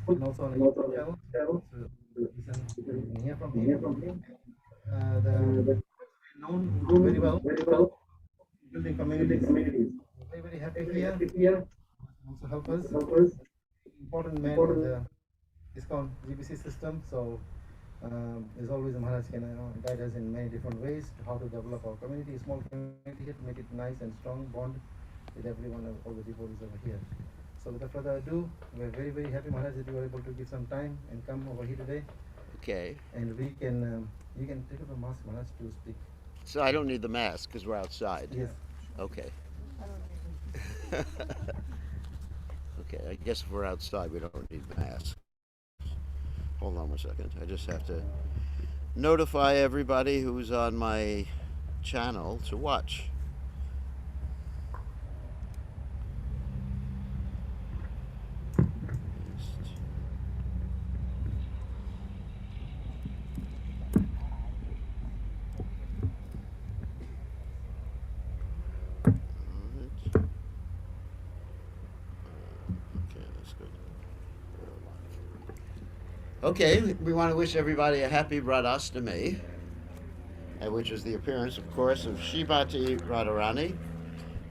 and also on the YouTube channel. So listen, you can hear from him. The known very well, building communities. Very, very happy here. Also help us. Important man in the discount GBC system. So there's always a Maharaj can guide us in many different ways to how to develop our community, small community here, to make it nice and strong bond with every one of all the devotees over here. So without further ado, we're very, very happy, Maharaj, that you were able to give some time and come over here today. Okay. And we can, you can take off a mask, Maharaj, to speak. So I don't need the mask because we're outside. Yes. Okay. Okay, I guess if we're outside, we don't need masks. Hold on one second. I just have to notify everybody who's on my channel to watch. Okay, we want to wish everybody a happy Radhastami, which is the appearance, of course, of Srimati Radharani,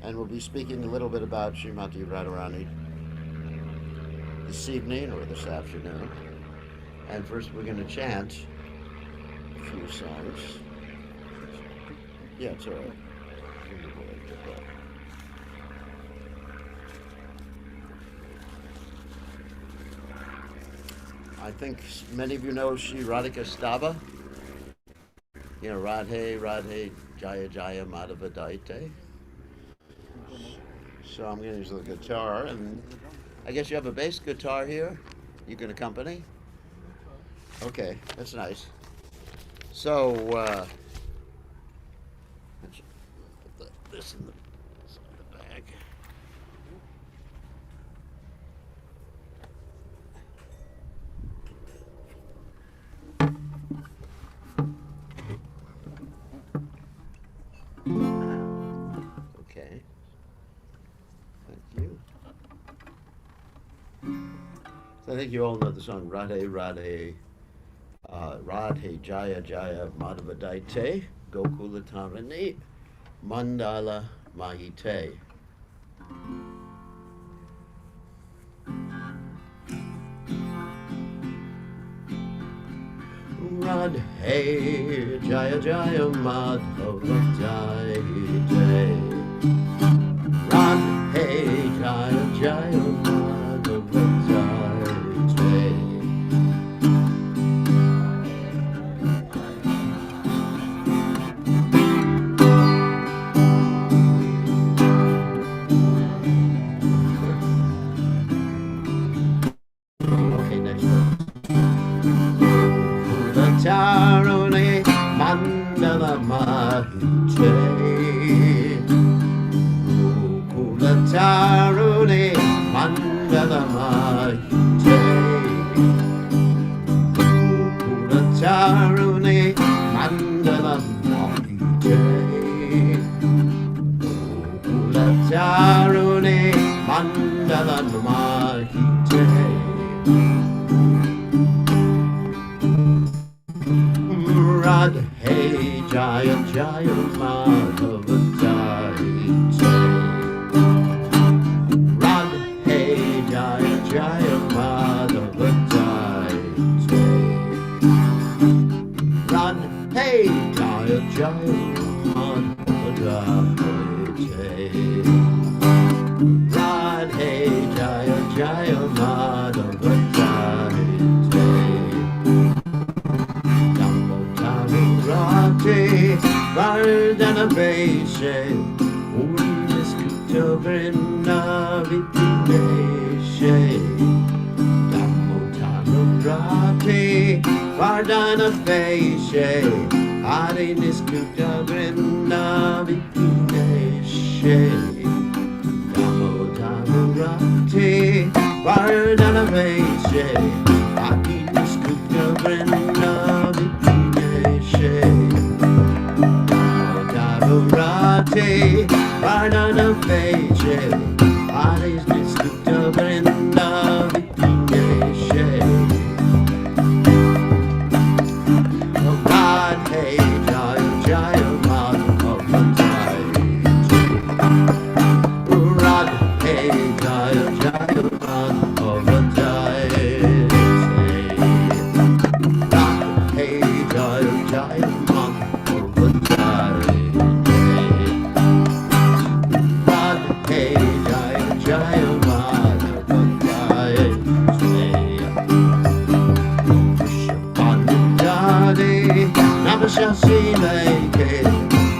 and we'll be speaking a little bit about Srimati Radharani this evening or this afternoon. And first we're going to chant a few songs. Yeah, it's all right. I think many of you know Sri Radhika Stava. You know, Radhe, Radhe, Jaya Jaya, Madhava Daite. So I'm going to use the guitar, and I guess you have a bass guitar here you can accompany. Okay, that's nice. So, let's put this in the bag. Okay. Thank you. So I think you all know the song Radhe Radhe, Radhe Jaya Jaya Madhava Daite, Gokula Tarani, Mandala Mahite. Radhe Jaya Jaya Madhava Daite, Radhe Jaya Jaya Madhava Daite. Okay, next one. Tarune Mandala Mahite, Kula Tarune Mandala Mahite, Kula Tarune Mandala Mahite, Kula Tarune Mandala Mahite. Radhe Jaya Jaya Madhava Daite, Radhe Jaya Jaya Madhava Daite, Radhe Jaya Jaya Madhava Daite, Radhe Jaya Jaya Madhava Daite. Rati Vardhana Veshe Uniskuta Vrinda Vipineshe Dhammotana Rati Vardhana Veshe Hari Niskuta Vrinda Vipineshe Dhammotana Rati Vardhana Veshe Hari Niskuta Vrinda Rati Varnana Veje Aris Niskuta Vrinda Vipineshe Namaste Leke,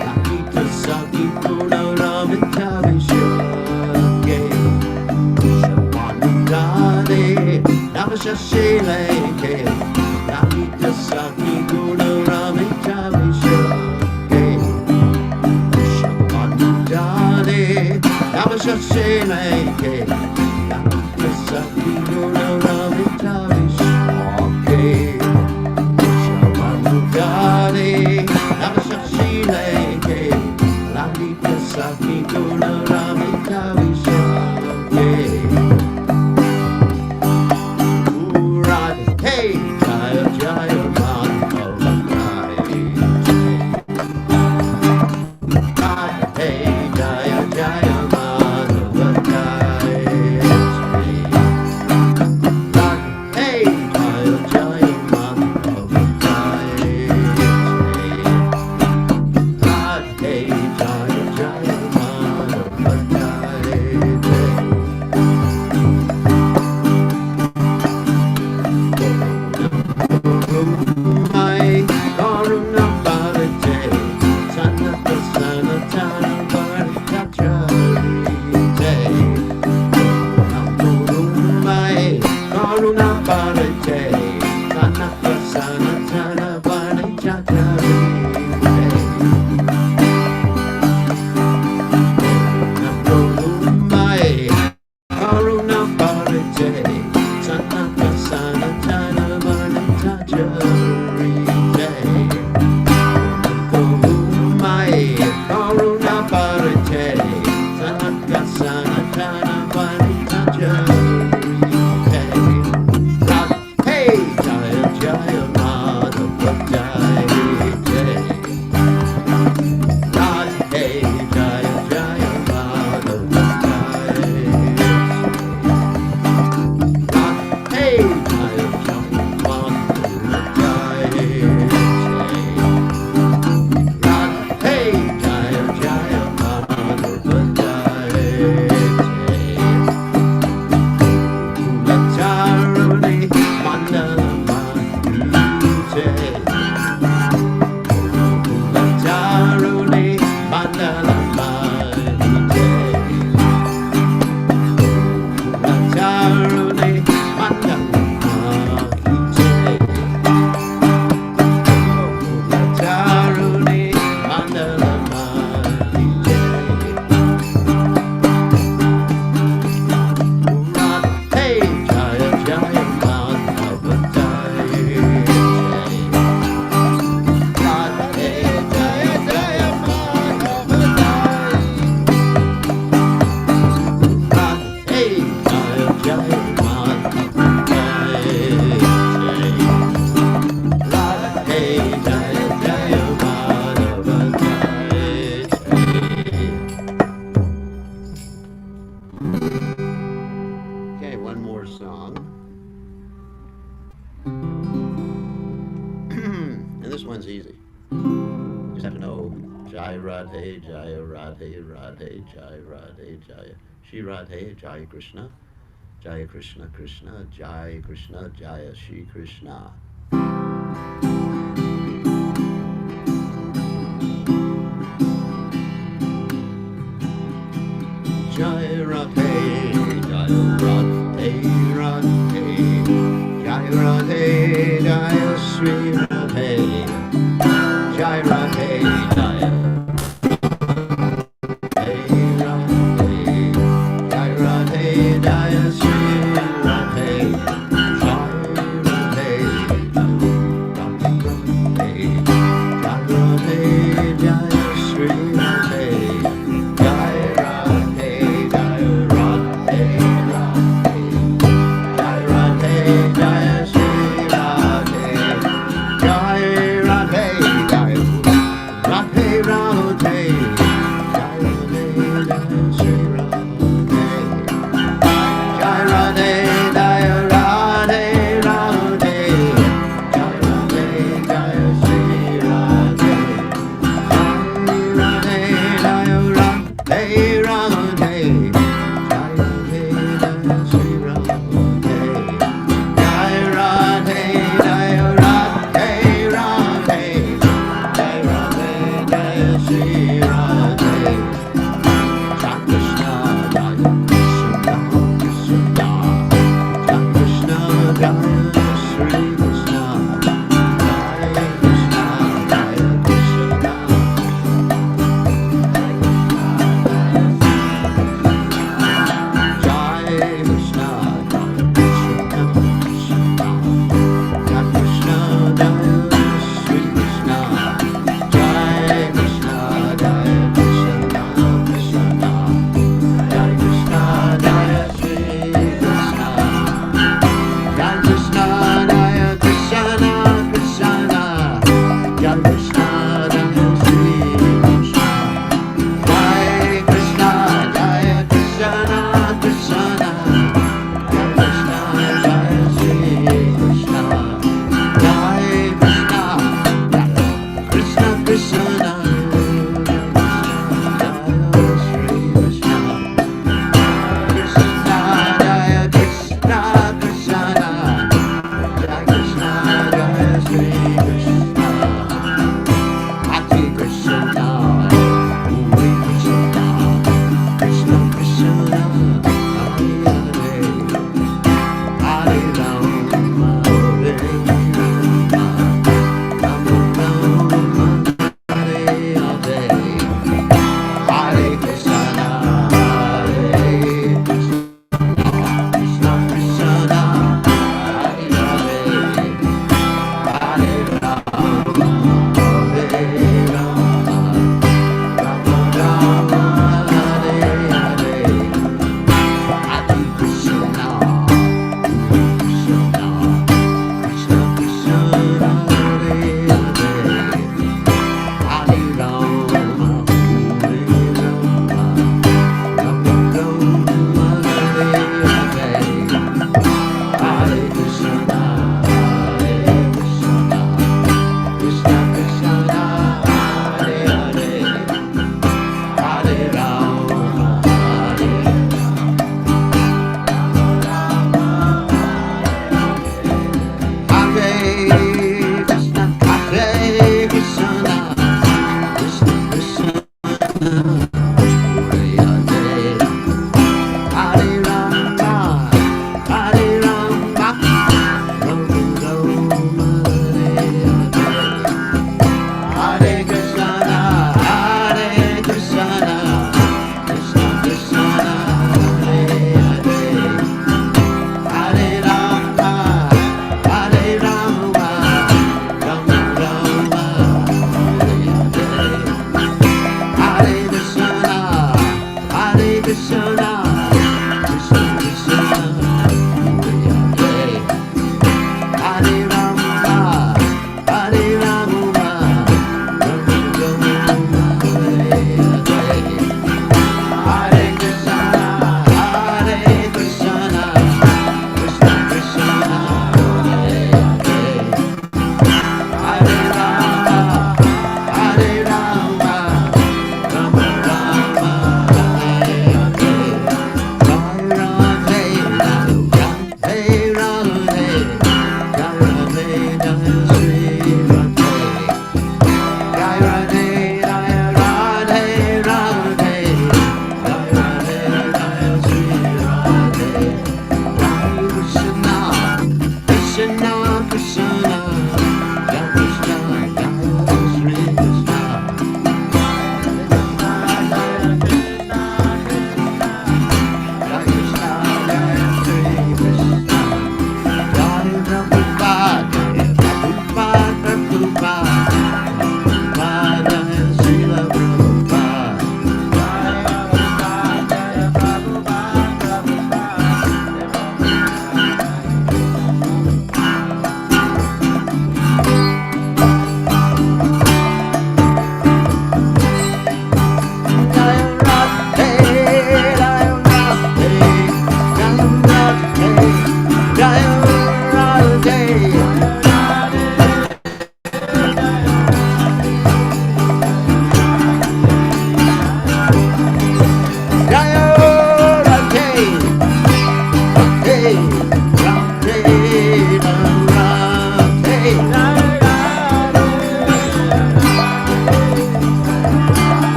Lalita Saki Purna Ramita Vishake, Shamanudane, Namaste Leke, Lalita Saki Purna Ramita Vishake, Shamanudane, Namaste Leke, Lalita Saki Purna Ramita Vishake. Dani, Namaste Leke, Lalita Saki Guna Ramita Vishake. Urat, hey, Jaya Jaya Madhavai. Urat, hey, Jaya Jaya Madhavai. Urat, hey, Jaya Jaya Shri Radhe, Jai Krishna, Jai Krishna Krishna, Jai Krishna, Jaya Shri Krishna. Jai Radhe, Jai Radhe, Radhe, Jai Radhe, Jaya Shri Radhe, Jai Radhe, Jaya. Jai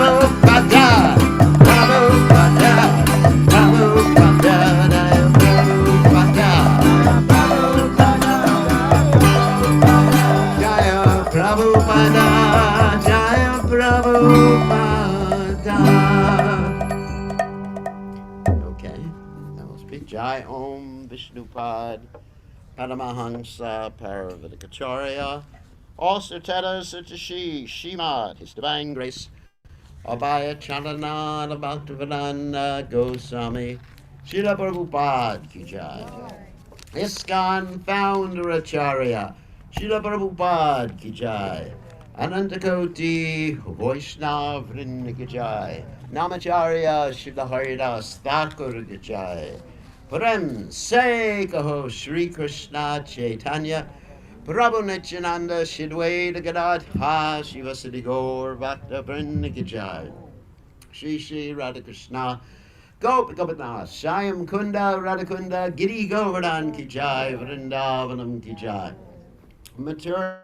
Prabhupada, Prabhupada, Prabhupada. Jai Om Vishnupad Paramahansa Paravatikacharya. All Sutata Sutashi Shimad, His Divine Grace, Abhaya Chandana Bhaktivedanta Goswami, Srila Prabhupada Ki Jai. ISKCON Founder Acharya, Srila Prabhupada Ki Jai. Anantakoti Vaishnav Vrinda Ki Jai. Namacharya Srila Haridas Thakur Ki Jai. Prem Se Kaho Shri Krishna Chaitanya Prabhu Nityananda Shidwaita Gadadha Shivasati Gaur Bhakta Vrinda Ki Jai. Shri Shri Radhakrishna Gopinath Shyam Kunda Radhakunda Giri Govardhan Ki Jai Vrindavanam Ki Jai. Material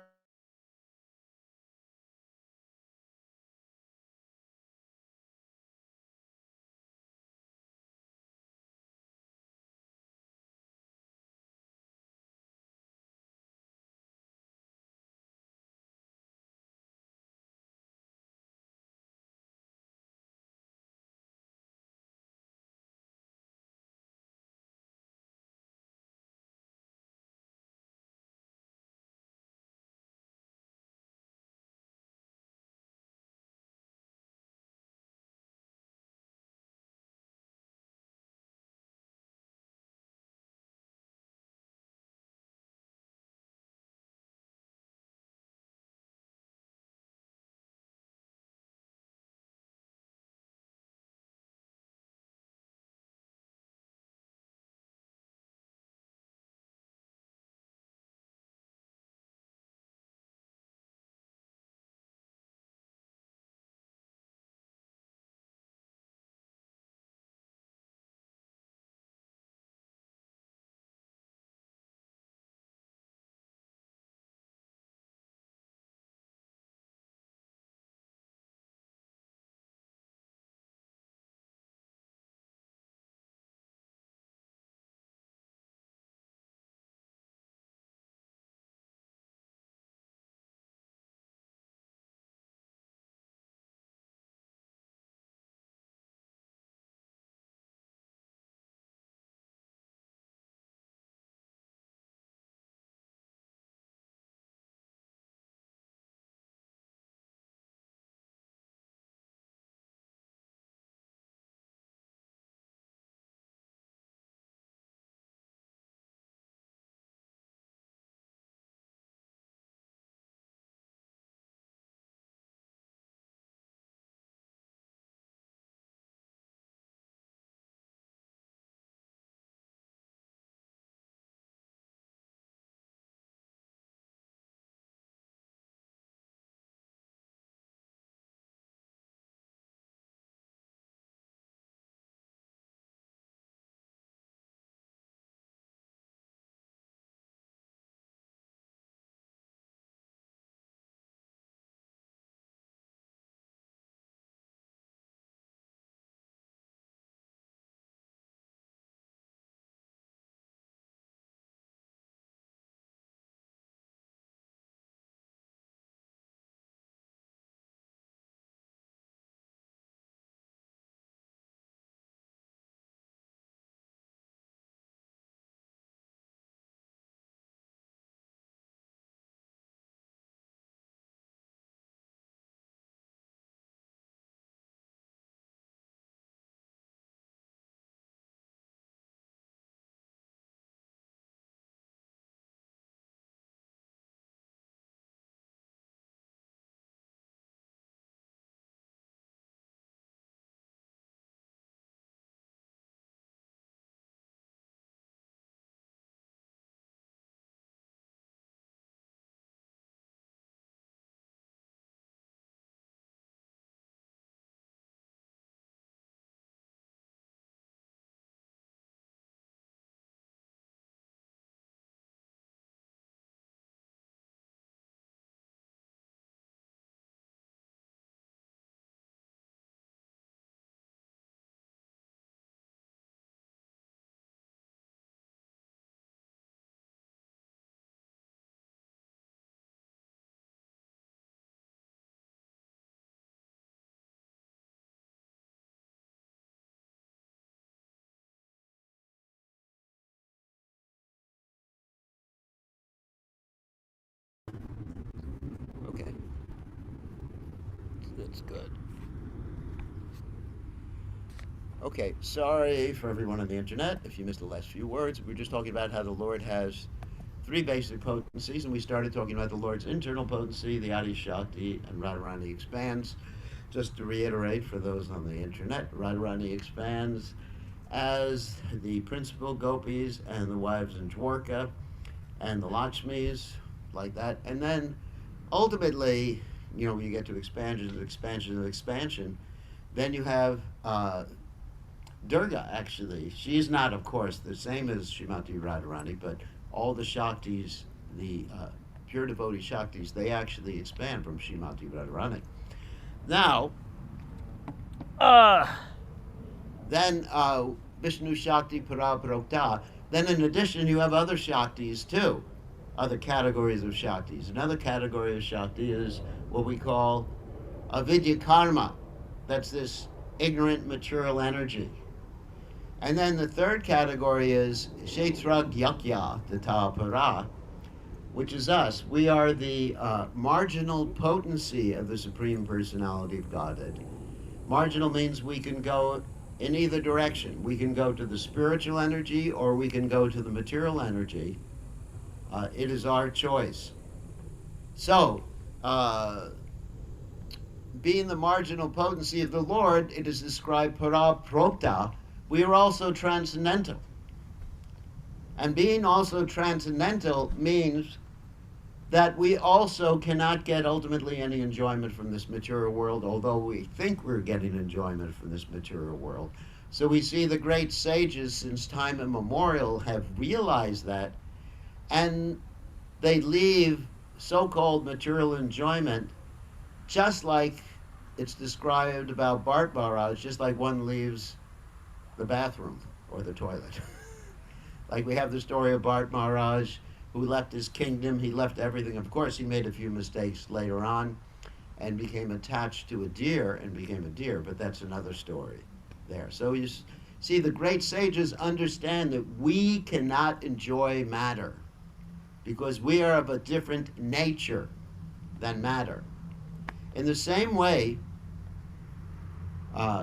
That's good. Okay, sorry for everyone on the internet if you missed the last few words. We were just talking about how the Lord has three basic potencies, and we started talking about the Lord's internal potency, the Adi Shakti, and Radharani expands. Just to reiterate for those on the internet, Radharani expands as the principal gopis and the wives in Dwarka and the Lakshmis, like that. And then ultimately, when you get to expansion, then you have Durga, actually. She's not, of course, the same as Srimati Radharani, but all the Shaktis, the pure devotee Shaktis, they actually expand from Srimati Radharani. Now, then Vishnu Shakti Paraprokta. Then in addition, you have other Shaktis too, other categories of Shaktis. Another category of Shakti is what we call avidya karma. That's this ignorant material energy. And then the third category is Kshetra Gyakya Tatapara, which is us. We are the marginal potency of the Supreme Personality of Godhead. Marginal means we can go in either direction. We can go to the spiritual energy or we can go to the material energy. It is our choice. So, being the marginal potency of the Lord, it is described para prokta. We are also transcendental. And being also transcendental means that we also cannot get ultimately any enjoyment from this material world, although we think we're getting enjoyment from this material world. So we see the great sages since time immemorial have realized that, and they leave so-called material enjoyment just like it's described about Bart Maharaj, just like one leaves the bathroom or the toilet. Like we have the story of Bart Maharaj, who left his kingdom. He left everything. Of course, he made a few mistakes later on and became attached to a deer and became a deer, but that's another story there. So you see, the great sages understand that we cannot enjoy matter because we are of a different nature than matter. In the same way,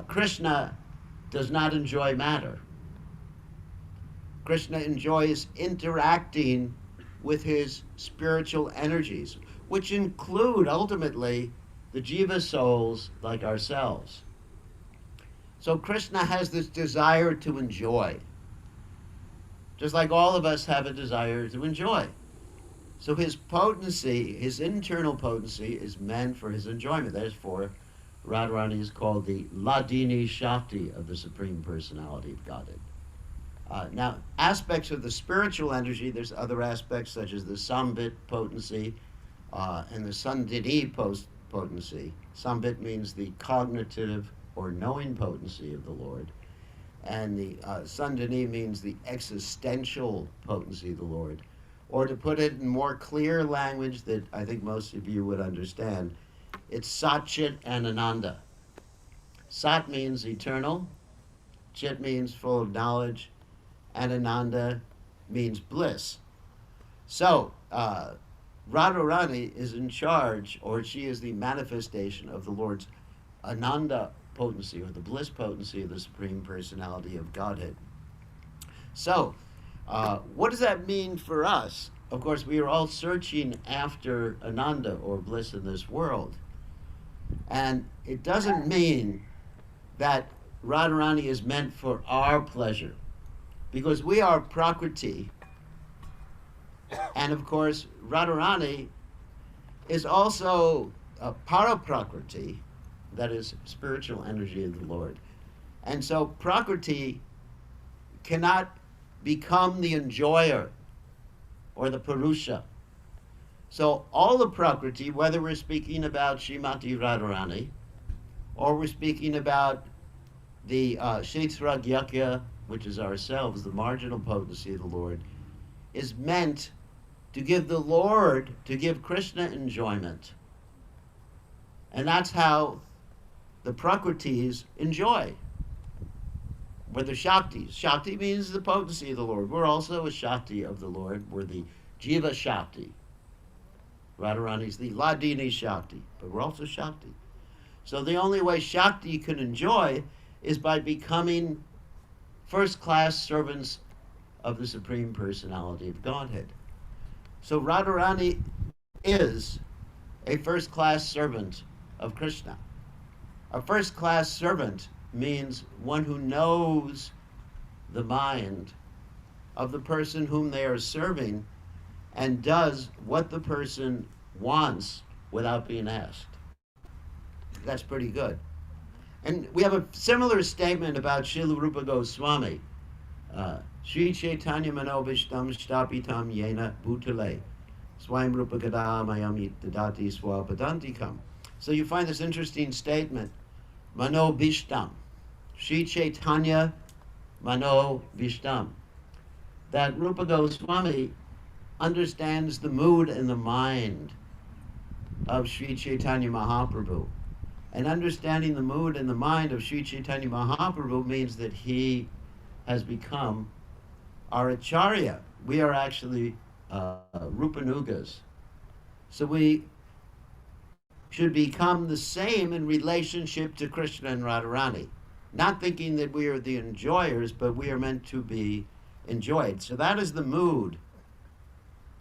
Krishna does not enjoy matter. Krishna enjoys interacting with his spiritual energies, which include ultimately the jiva souls like ourselves. So Krishna has this desire to enjoy, just like all of us have a desire to enjoy. So his potency, his internal potency, is meant for his enjoyment. Therefore, Radharani is called the Ladini Shakti of the Supreme Personality of Godhead. Now, aspects of the spiritual energy, there's other aspects such as the Sambit potency and the Sandini potency. Sambit means the cognitive or knowing potency of the Lord. And the Sandini means the existential potency of the Lord. Or to put it in more clear language that I think most of you would understand, it's Sat, Chit, and Ananda. Sat means eternal, Chit means full of knowledge, and Ananda means bliss. So, Radharani is in charge, or she is the manifestation of the Lord's Ananda potency, or the bliss potency of the Supreme Personality of Godhead. So, what does that mean for us? Of course, we are all searching after Ananda, or bliss in this world. And it doesn't mean that Radharani is meant for our pleasure, because we are Prakriti, and of course Radharani is also a Paraprakriti, that is spiritual energy of the Lord. And so Prakriti cannot become the enjoyer or the Purusha. So all the Prakriti, whether we're speaking about Srimati Radharani or we're speaking about the Kshetra Gyakya, which is ourselves, the marginal potency of the Lord, is meant to give the Lord, to give Krishna enjoyment. And that's how the Prakritis enjoy. We're the Shaktis. Shakti means the potency of the Lord. We're also a Shakti of the Lord. We're the Jiva Shakti. Radharani is the Ladini Shakti, but we're also Shakti. So the only way Shakti can enjoy is by becoming first class servants of the Supreme Personality of Godhead. So Radharani is a first class servant of Krishna. A first class servant means one who knows the mind of the person whom they are serving and does what the person wants without being asked. That's pretty good. And we have a similar statement about Srila Rupa Goswami. Sri Chaitanya Manobishtam Shtapitam Yena Bhutale Swayam Rupa Gada Mayami Dadati Swapadantikam. So you find this interesting statement, Manobishtam. Sri Chaitanya Manobishtam. That Rupa Goswami understands the mood and the mind of Sri Chaitanya Mahaprabhu. And understanding the mood and the mind of Sri Chaitanya Mahaprabhu means that he has become our Acharya. We are actually Rupanugas. So we should become the same in relationship to Krishna and Radharani. Not thinking that we are the enjoyers, but we are meant to be enjoyed. So that is the mood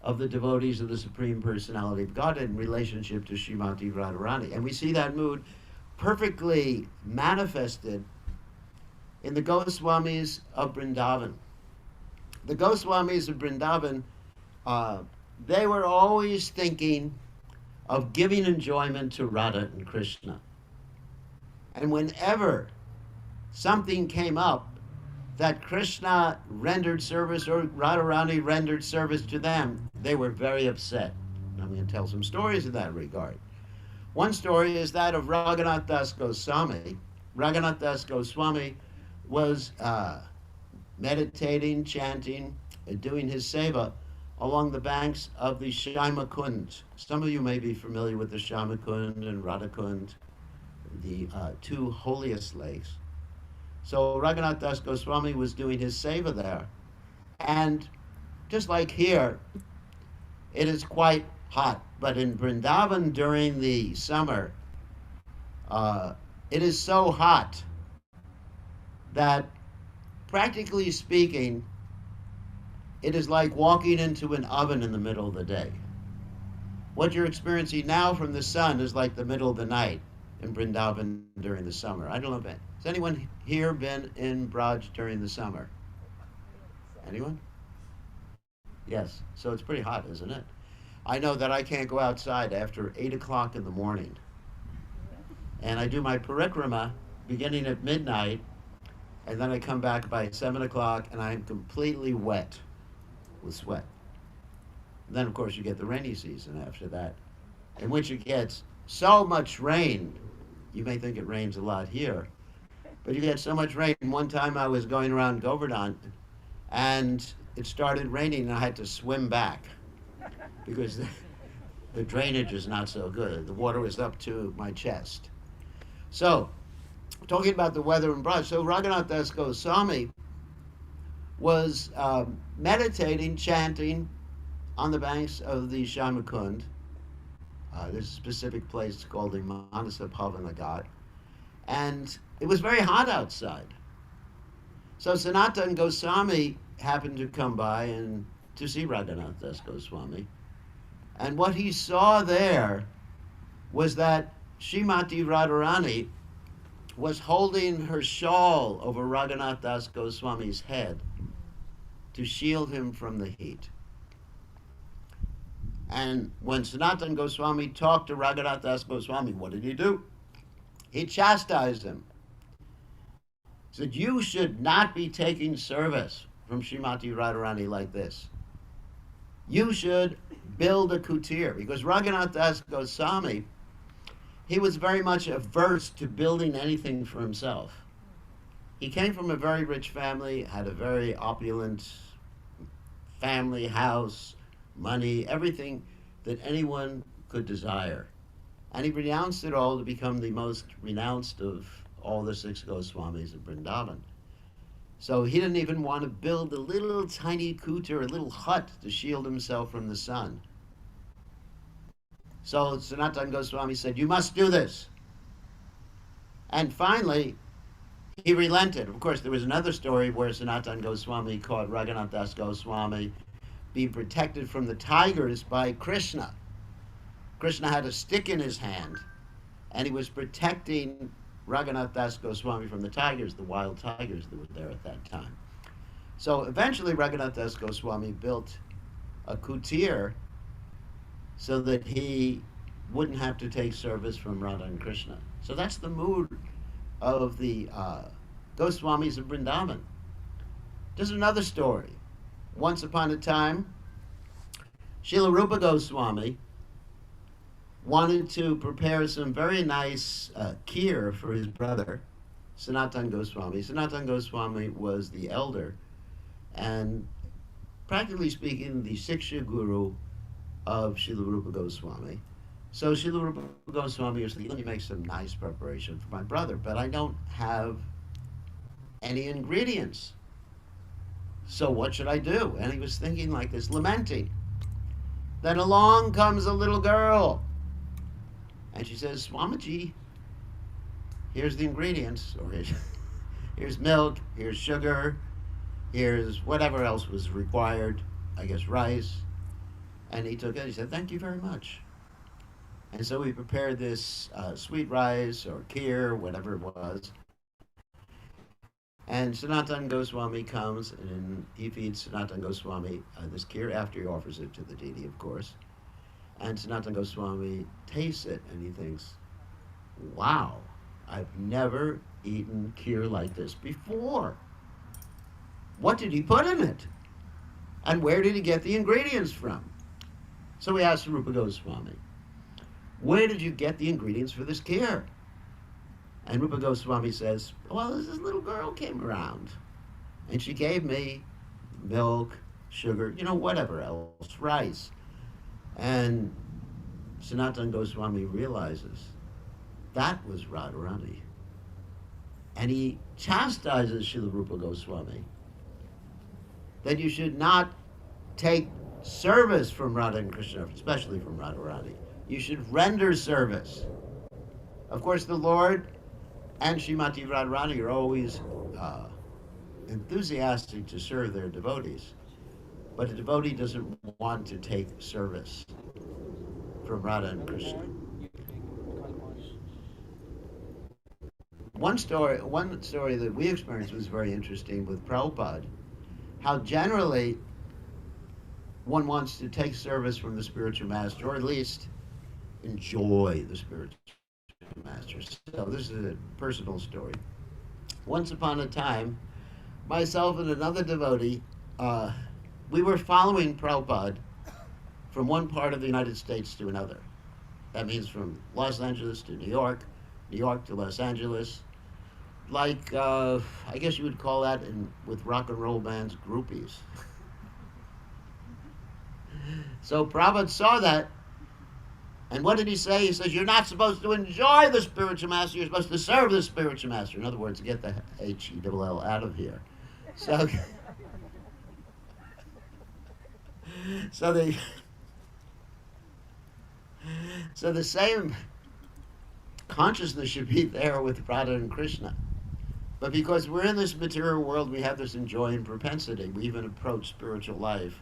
of the devotees of the Supreme Personality of Godhead in relationship to Srimati Radharani. And we see that mood perfectly manifested in the Goswamis of Vrindavan. The Goswamis of Vrindavan, they were always thinking of giving enjoyment to Radha and Krishna. And whenever something came up that Krishna rendered service or Radharani rendered service to them, they were very upset. I'm going to tell some stories in that regard. One story is that of Raghunath Das Goswami. Raghunath Das Goswami was meditating, chanting, doing his seva along the banks of the Shaimakund. Some of you may be familiar with the Shaimakund and Radhakund, the two holiest lakes. So Raghunath Das Goswami was doing his seva there. And just like here, it is quite hot. But in Vrindavan during the summer, it is so hot that, practically speaking, it is like walking into an oven in the middle of the day. What you're experiencing now from the sun is like the middle of the night in Vrindavan during the summer. I don't know if has anyone here been in Braj during the summer? Anyone? Yes. So it's pretty hot, isn't it? I know that I can't go outside after 8 o'clock in the morning. And I do my parikrama beginning at midnight, and then I come back by 7 o'clock, and I'm completely wet with sweat. And then, of course, you get the rainy season after that, in which it gets so much rain. You may think it rains a lot here, but you get so much rain. One time I was going around Govardhan, and it started raining, and I had to swim back because the drainage is not so good. The water was up to my chest. So, talking about the weather in Braj, so Raghunath Das Goswami was meditating, chanting on the banks of the Shaimakund. There's a specific place called the Manasa Pavanagat. And it was very hot outside. So Sanatana Goswami happened to come by and to see Raghunath Das Goswami. And what he saw there was that Srimati Radharani was holding her shawl over Raghunath Das Goswami's head to shield him from the heat. And when Sanatana Goswami talked to Raghunath Das Goswami, what did he do? He chastised him. He said, you should not be taking service from Srimati Radharani like this. You should build a kutir, because Raghunath Das Goswami, he was very much averse to building anything for himself. He came from a very rich family, had a very opulent family, house, money, everything that anyone could desire. And he renounced it all to become the most renounced of all the 6 Goswamis of Vrindavan. So he didn't even want to build a little tiny kutir, a little hut to shield himself from the sun. So Sanatana Goswami said, you must do this. And finally, he relented. Of course, there was another story where Sanatana Goswami caught Raghunath Das Goswami being protected from the tigers by Krishna. Krishna had a stick in his hand, and he was protecting Raghunath Das Goswami from the tigers, the wild tigers that were there at that time. So eventually, Raghunath Das Goswami built a kutir so that he wouldn't have to take service from Radha and Krishna. So that's the mood of the Goswamis of Vrindavan. There's another story. Once upon a time, Srila Rupa Goswami wanted to prepare some very nice kheer for his brother, Sanatana Goswami. Sanatana Goswami was the elder and, practically speaking, the Siksha Guru of Srila Rupa Goswami. So Srila Rupa Goswami was thinking, let me make some nice preparation for my brother, but I don't have any ingredients. So what should I do? And he was thinking like this, lamenting. Then along comes a little girl, and she says, Swamiji, here's the ingredients, or here's milk, here's sugar, here's whatever else was required, I guess rice. And he took it, he said, thank you very much. And so we prepared this sweet rice or kheer, whatever it was. And Sanatana Goswami comes and he feeds Sanatana Goswami this kheer after he offers it to the deity, of course. And Sanatana Goswami tastes it and he thinks, wow, I've never eaten kheer like this before. What did he put in it? And where did he get the ingredients from? So we asked Rupa Goswami, where did you get the ingredients for this kheer? And Rupa Goswami says, well, this little girl came around and she gave me milk, sugar, whatever else, rice. And Sanatana Goswami realizes that was Radharani. And he chastises Srila Rupa Goswami that you should not take service from Radha and Krishna, especially from Radharani. You should render service. Of course, the Lord and Srimati Radharani are always enthusiastic to serve their devotees. But a devotee doesn't want to take service from Radha and Krishna. One story that we experienced was very interesting with Prabhupada, how generally one wants to take service from the spiritual master, or at least enjoy the spiritual master. So this is a personal story. Once upon a time, myself and another devotee, we were following Prabhupada from one part of the United States to another. That means from Los Angeles to New York to Los Angeles. Like, I guess you would call that with rock and roll bands, groupies. So Prabhupada saw that, and what did he say? He says, you're not supposed to enjoy the spiritual master, you're supposed to serve the spiritual master. In other words, get the H-E-L-L out of here. So, so the same consciousness should be there with Radha and Krishna. But because we're in this material world, we have this enjoying propensity. We even approach spiritual life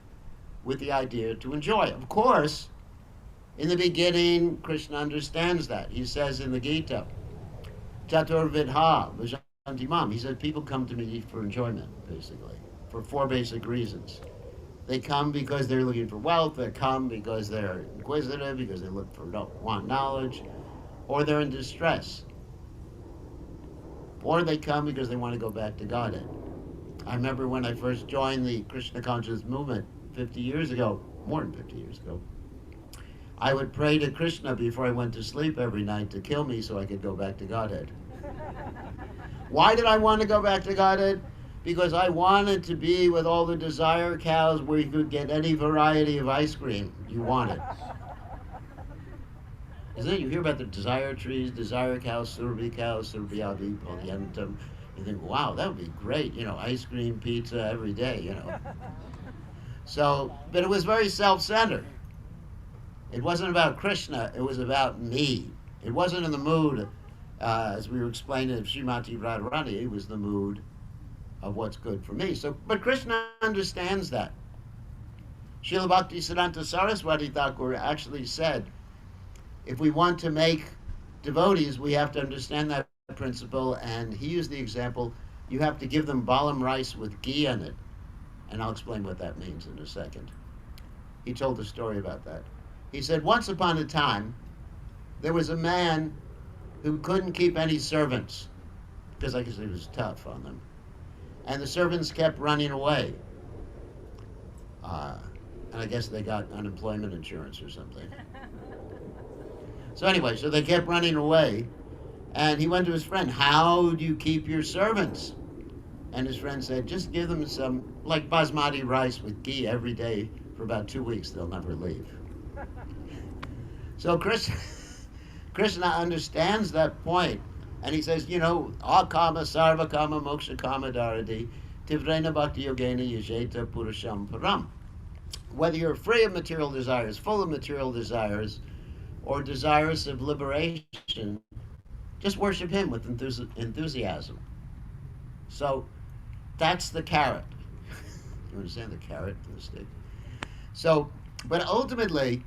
with the idea to enjoy. Of course, in the beginning, Krishna understands that. He says in the Gita, Chatur Vidha Vajanti Mam. He said people come to me for enjoyment, basically, for 4 basic reasons. They come because they're looking for wealth, they come because they're inquisitive, because they want knowledge, or they're in distress. Or they come because they want to go back to Godhead. I remember when I first joined the Krishna conscious movement 50 years ago, more than 50 years ago, I would pray to Krishna before I went to sleep every night to kill me so I could go back to Godhead. Why did I want to go back to Godhead? Because I wanted to be with all the desire cows where you could get any variety of ice cream you wanted. Isn't it? You hear about the desire trees, desire cows, surabhi adi, polyantum. You think, wow, that would be great, ice cream, pizza every day, So, but it was very self-centered. It wasn't about Krishna, it was about me. It wasn't in the mood As we were explaining, of Srimati Radharani, it was the mood of what's good for me. So, but Krishna understands that. Srila Bhaktisiddhanta Saraswati Thakur actually said, if we want to make devotees, we have to understand that principle. And he used the example, you have to give them balam rice with ghee in it. And I'll explain what that means in a second. He told a story about that. He said, once upon a time, there was a man who couldn't keep any servants because I guess he was tough on them. And the servants kept running away. And I guess they got unemployment insurance or something. So anyway, so they kept running away. And he went to his friend, how do you keep your servants? And his friend said, just give them some, like basmati rice with ghee every day for about 2 weeks. They'll never leave. So Krishna understands that point. And he says, akama, sarva kama, moksha kama dharati, tivrena bhakti yogena yajeta purusham param. Whether you're free of material desires, full of material desires, or desirous of liberation, just worship him with enthusiasm. So that's the carrot. You understand the carrot and the stick? So, but ultimately,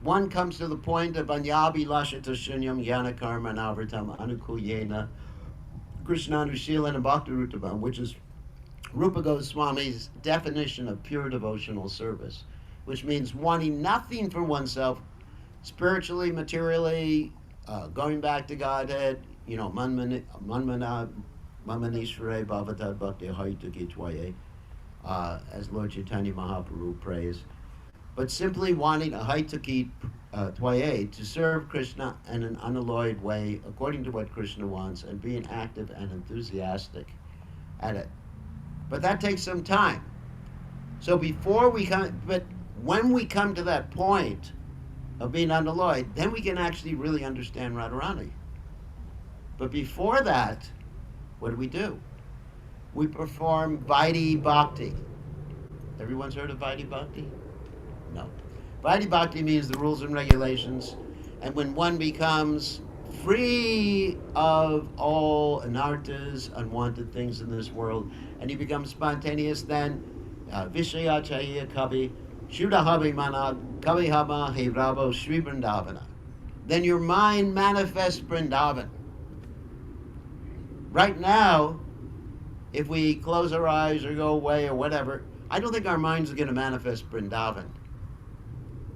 one comes to the point of anyabi lashita shunyam yana karma navartam anukuyena krishnanushilan bhaktirutabam, which is Rupa Goswami's definition of pure devotional service, which means wanting nothing for oneself, spiritually, materially, going back to Godhead, manmana mamanishvare bhavatad bhakti haita gitwaye, as Lord Chaitanya Mahaprabhu prays, but simply wanting a haitaki twaye, to serve Krishna in an unalloyed way, according to what Krishna wants, and being active and enthusiastic at it. But that takes some time. So when we come to that point of being unalloyed, then we can actually really understand Radharani. But before that, what do? We perform Vaidhi Bhakti. Everyone's heard of Vaidhi Bhakti? No. Vaidhi Bhakti means the rules and regulations, and when one becomes free of all anarthas, unwanted things in this world, and he becomes spontaneous, then Vishaya Chaya Kavi, Shuddhahavi Manad, Kavi Hama Hevravo Sri Vrindavana. Then your mind manifests Vrindavan. Right now, if we close our eyes or go away or whatever, I don't think our minds are going to manifest Vrindavan.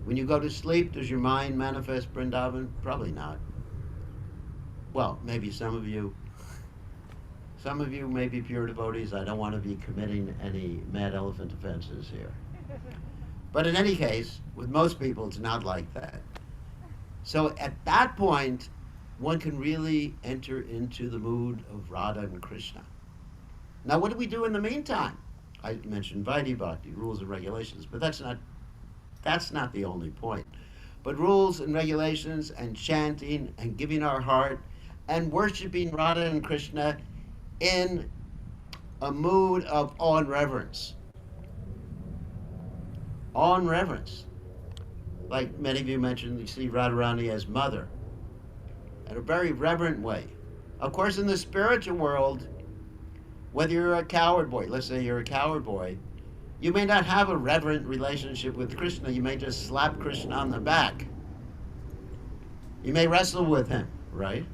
When you go to sleep, does your mind manifest Vrindavan? Probably not. Well, maybe some of you. Some of you may be pure devotees. I don't want to be committing any mad elephant offenses here. But in any case, with most people, it's not like that. So at that point, one can really enter into the mood of Radha and Krishna. Now, what do we do in the meantime? I mentioned Vaidhi Bhakti, rules and regulations, but that's not the only point. But rules and regulations and chanting and giving our heart and worshiping Radha and Krishna in a mood of awe and reverence. Awe and reverence. Like many of you mentioned, you see Radharani as mother in a very reverent way. Of course, in the spiritual world, whether you're a coward boy, let's say you're a coward boy, you may not have a reverent relationship with Krishna. You may just slap Krishna on the back. You may wrestle with him, right?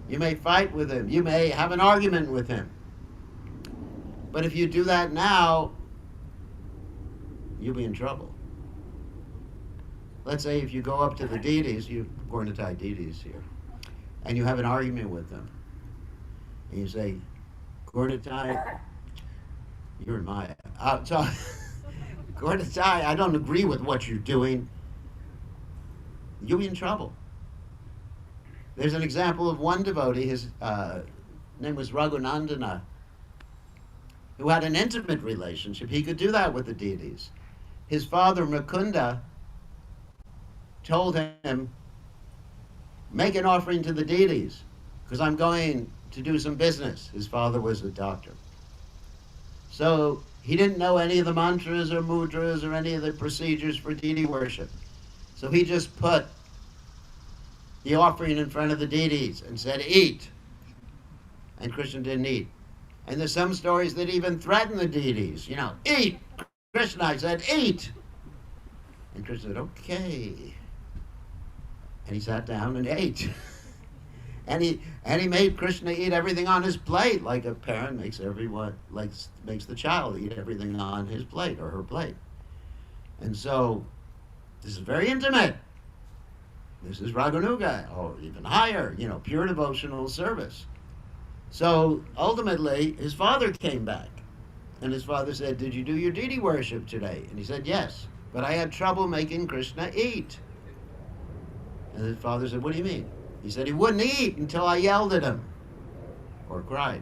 You may fight with him. You may have an argument with him. But if you do that now, you'll be in trouble. Let's say if you go up to the deities, you're going to tie deities here, and you have an argument with them. And you say, Gordatai, you're in Maya. Gordatai, I don't agree with what you're doing. You'll be in trouble. There's an example of one devotee, his name was Raghunandana, who had an intimate relationship. He could do that with the deities. His father, Mukunda, told him, make an offering to the deities, because I'm going to do some business. His father was a doctor. So he didn't know any of the mantras or mudras or any of the procedures for deity worship. So he just put the offering in front of the deities and said, eat. And Krishna didn't eat. And there's some stories that even threaten the deities. Eat. Krishna, I said, eat. And Krishna said, okay. And he sat down and ate. and he made Krishna eat everything on his plate, like a parent makes makes the child eat everything on his plate or her plate. And so this is very intimate. This is Raganuga, or even higher, pure devotional service. So ultimately, his father came back. And his father said, did you do your deity worship today? And he said, yes. But I had trouble making Krishna eat. And his father said, what do you mean? He said he wouldn't eat until I yelled at him or cried.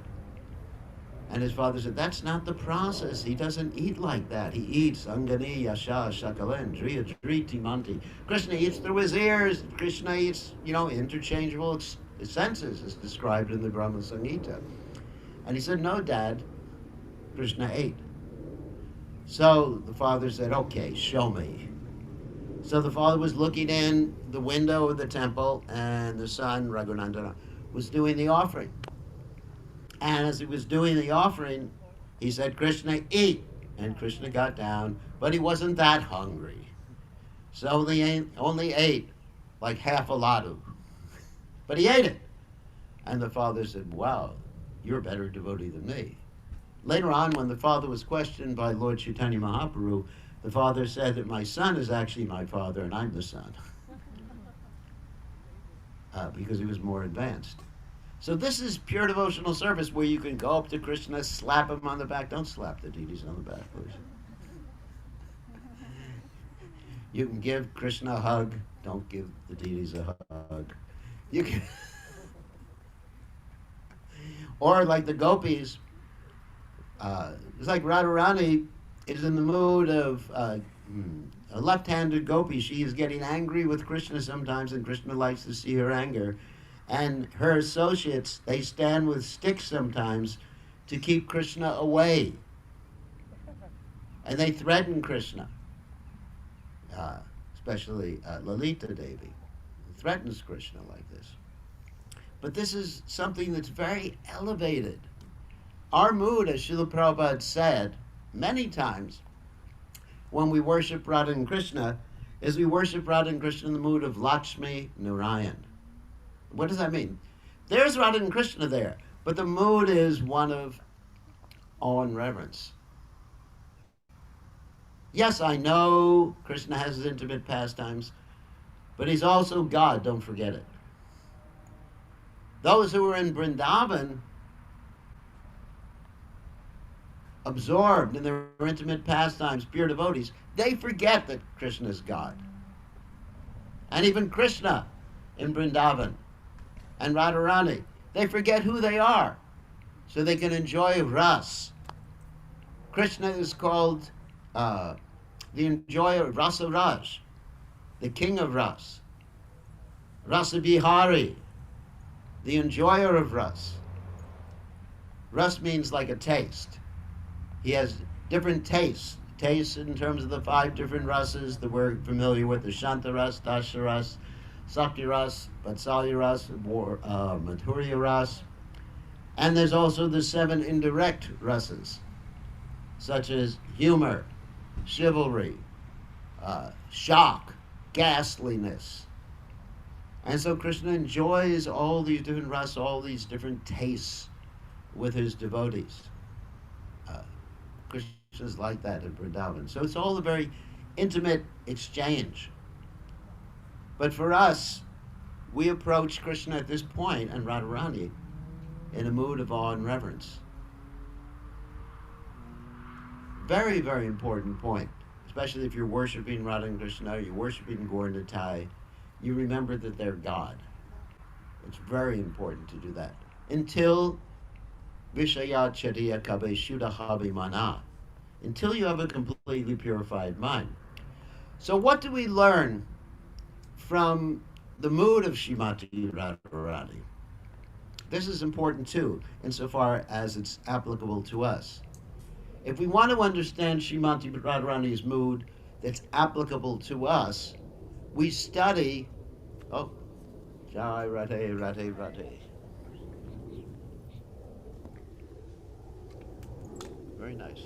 And his father said, that's not the process. He doesn't eat like that. He eats Angani, Yasha, Shakalen, Driya, Driti, Manti. Krishna eats through his ears. Krishna eats, interchangeable senses, as described in the Brahma Samhita. And he said, no, Dad, Krishna ate. So the father said, okay, show me. So the father was looking in the window of the temple, and the son, Raghunandana, was doing the offering. And as he was doing the offering, he said, Krishna, eat. And Krishna got down, but he wasn't that hungry. So he only ate like half a laddu. But he ate it. And the father said, wow, you're a better devotee than me. Later on, when the father was questioned by Lord Chaitanya Mahaprabhu, the father said that my son is actually my father and I'm the son. Because he was more advanced. So this is pure devotional service where you can go up to Krishna, slap him on the back. Don't slap the deities on the back, please. You can give Krishna a hug. Don't give the deities a hug. You can... Or like the gopis, it's like Radharani is in the mood of a left-handed gopi. She is getting angry with Krishna sometimes, and Krishna likes to see her anger. And her associates, they stand with sticks sometimes to keep Krishna away. And they threaten Krishna, especially Lalita Devi, threatens Krishna like this. But this is something that's very elevated. Our mood, as Srila Prabhupada said many times, when we worship Radha and Krishna, is we worship Radha and Krishna in the mood of Lakshmi Narayan. What does that mean? There's Radha and Krishna there, but the mood is one of awe and reverence. Yes, I know Krishna has his intimate pastimes, but he's also God, don't forget it. Those who are in Vrindavan, absorbed in their intimate pastimes, pure devotees, they forget that Krishna is God. And even Krishna in Vrindavan and Radharani, they forget who they are so they can enjoy ras. Krishna is called the enjoyer of Rasa Raj, the king of ras. Rasa Bihari, the enjoyer of ras. Ras means like a taste. He has different tastes. Tastes in terms of the 5 different rasas that we're familiar with, the Shanta ras, Dasha ras, Sakti ras, Vatsalya ras, Madhurya ras. And there's also the 7 indirect rasas, such as humor, chivalry, shock, ghastliness. And so Krishna enjoys all these different rasas, all these different tastes with his devotees. Krishna's like that in Vrindavan. So it's all a very intimate exchange. But for us, we approach Krishna at this point, and Radharani, in a mood of awe and reverence. Very, very important point, especially if you're worshiping Radha and Krishna, or you're worshiping Gaur Nitai, you remember that they're God. It's very important to do that. Until Vishaya Chariya Kabe Shuddha Mana, until you have a completely purified mind. So what do we learn from the mood of Srimati Radharani? This is important too, insofar as it's applicable to us. If we want to understand Srimati Radharani's mood that's applicable to us, we study, Jai Radhe Radhe Radhe. Very nice.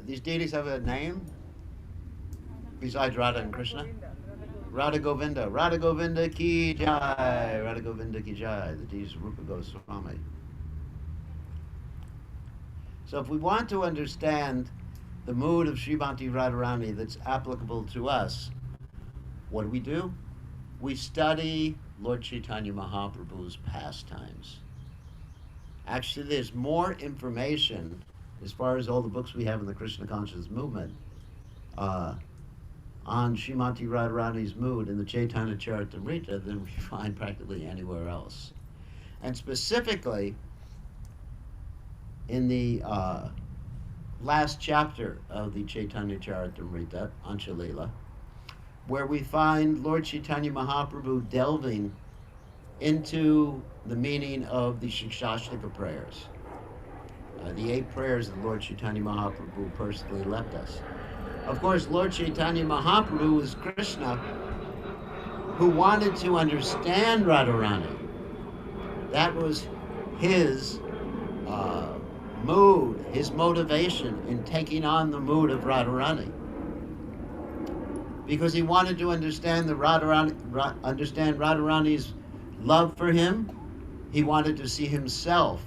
These deities have a name besides Radha and Krishna? Radha Govinda. Radha Govinda ki jai. Radha Govinda ki jai. The deities of Rupa Goswami. So if we want to understand the mood of Srimati Radharani that's applicable to us, what do? We study Lord Chaitanya Mahaprabhu's pastimes. Actually, there's more information as far as all the books we have in the Krishna consciousness movement on Srimati Radharani's mood in the Chaitanya Charitamrita than we find practically anywhere else. And specifically, in the last chapter of the Chaitanya Charitamrita, Anchalila, where we find Lord Chaitanya Mahaprabhu delving into the meaning of the Shikshashtaka prayers, the 8 prayers that Lord Chaitanya Mahaprabhu personally left us. Of course, Lord Chaitanya Mahaprabhu is Krishna who wanted to understand Radharani. That was his mood, his motivation in taking on the mood of Radharani. Because he wanted to understand Radharani's love for him. He wanted to see himself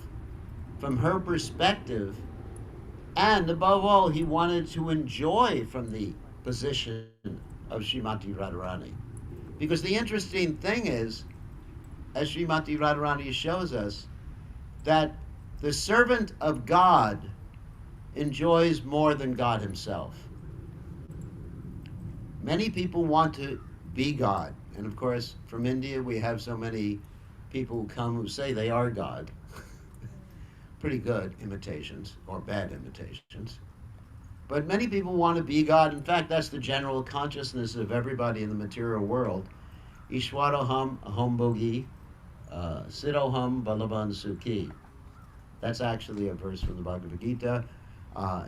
from her perspective, and above all, he wanted to enjoy from the position of Srimati Radharani. Because the interesting thing is, as Srimati Radharani shows us, that the servant of God enjoys more than God himself. Many people want to be God. And of course, from India, we have so many people who come who say they are God. Pretty good imitations, or bad imitations. But many people want to be God. In fact, that's the general consciousness of everybody in the material world. Ishwaroham aham bhogi, siddhoham balavan sukhi. That's actually a verse from the Bhagavad Gita,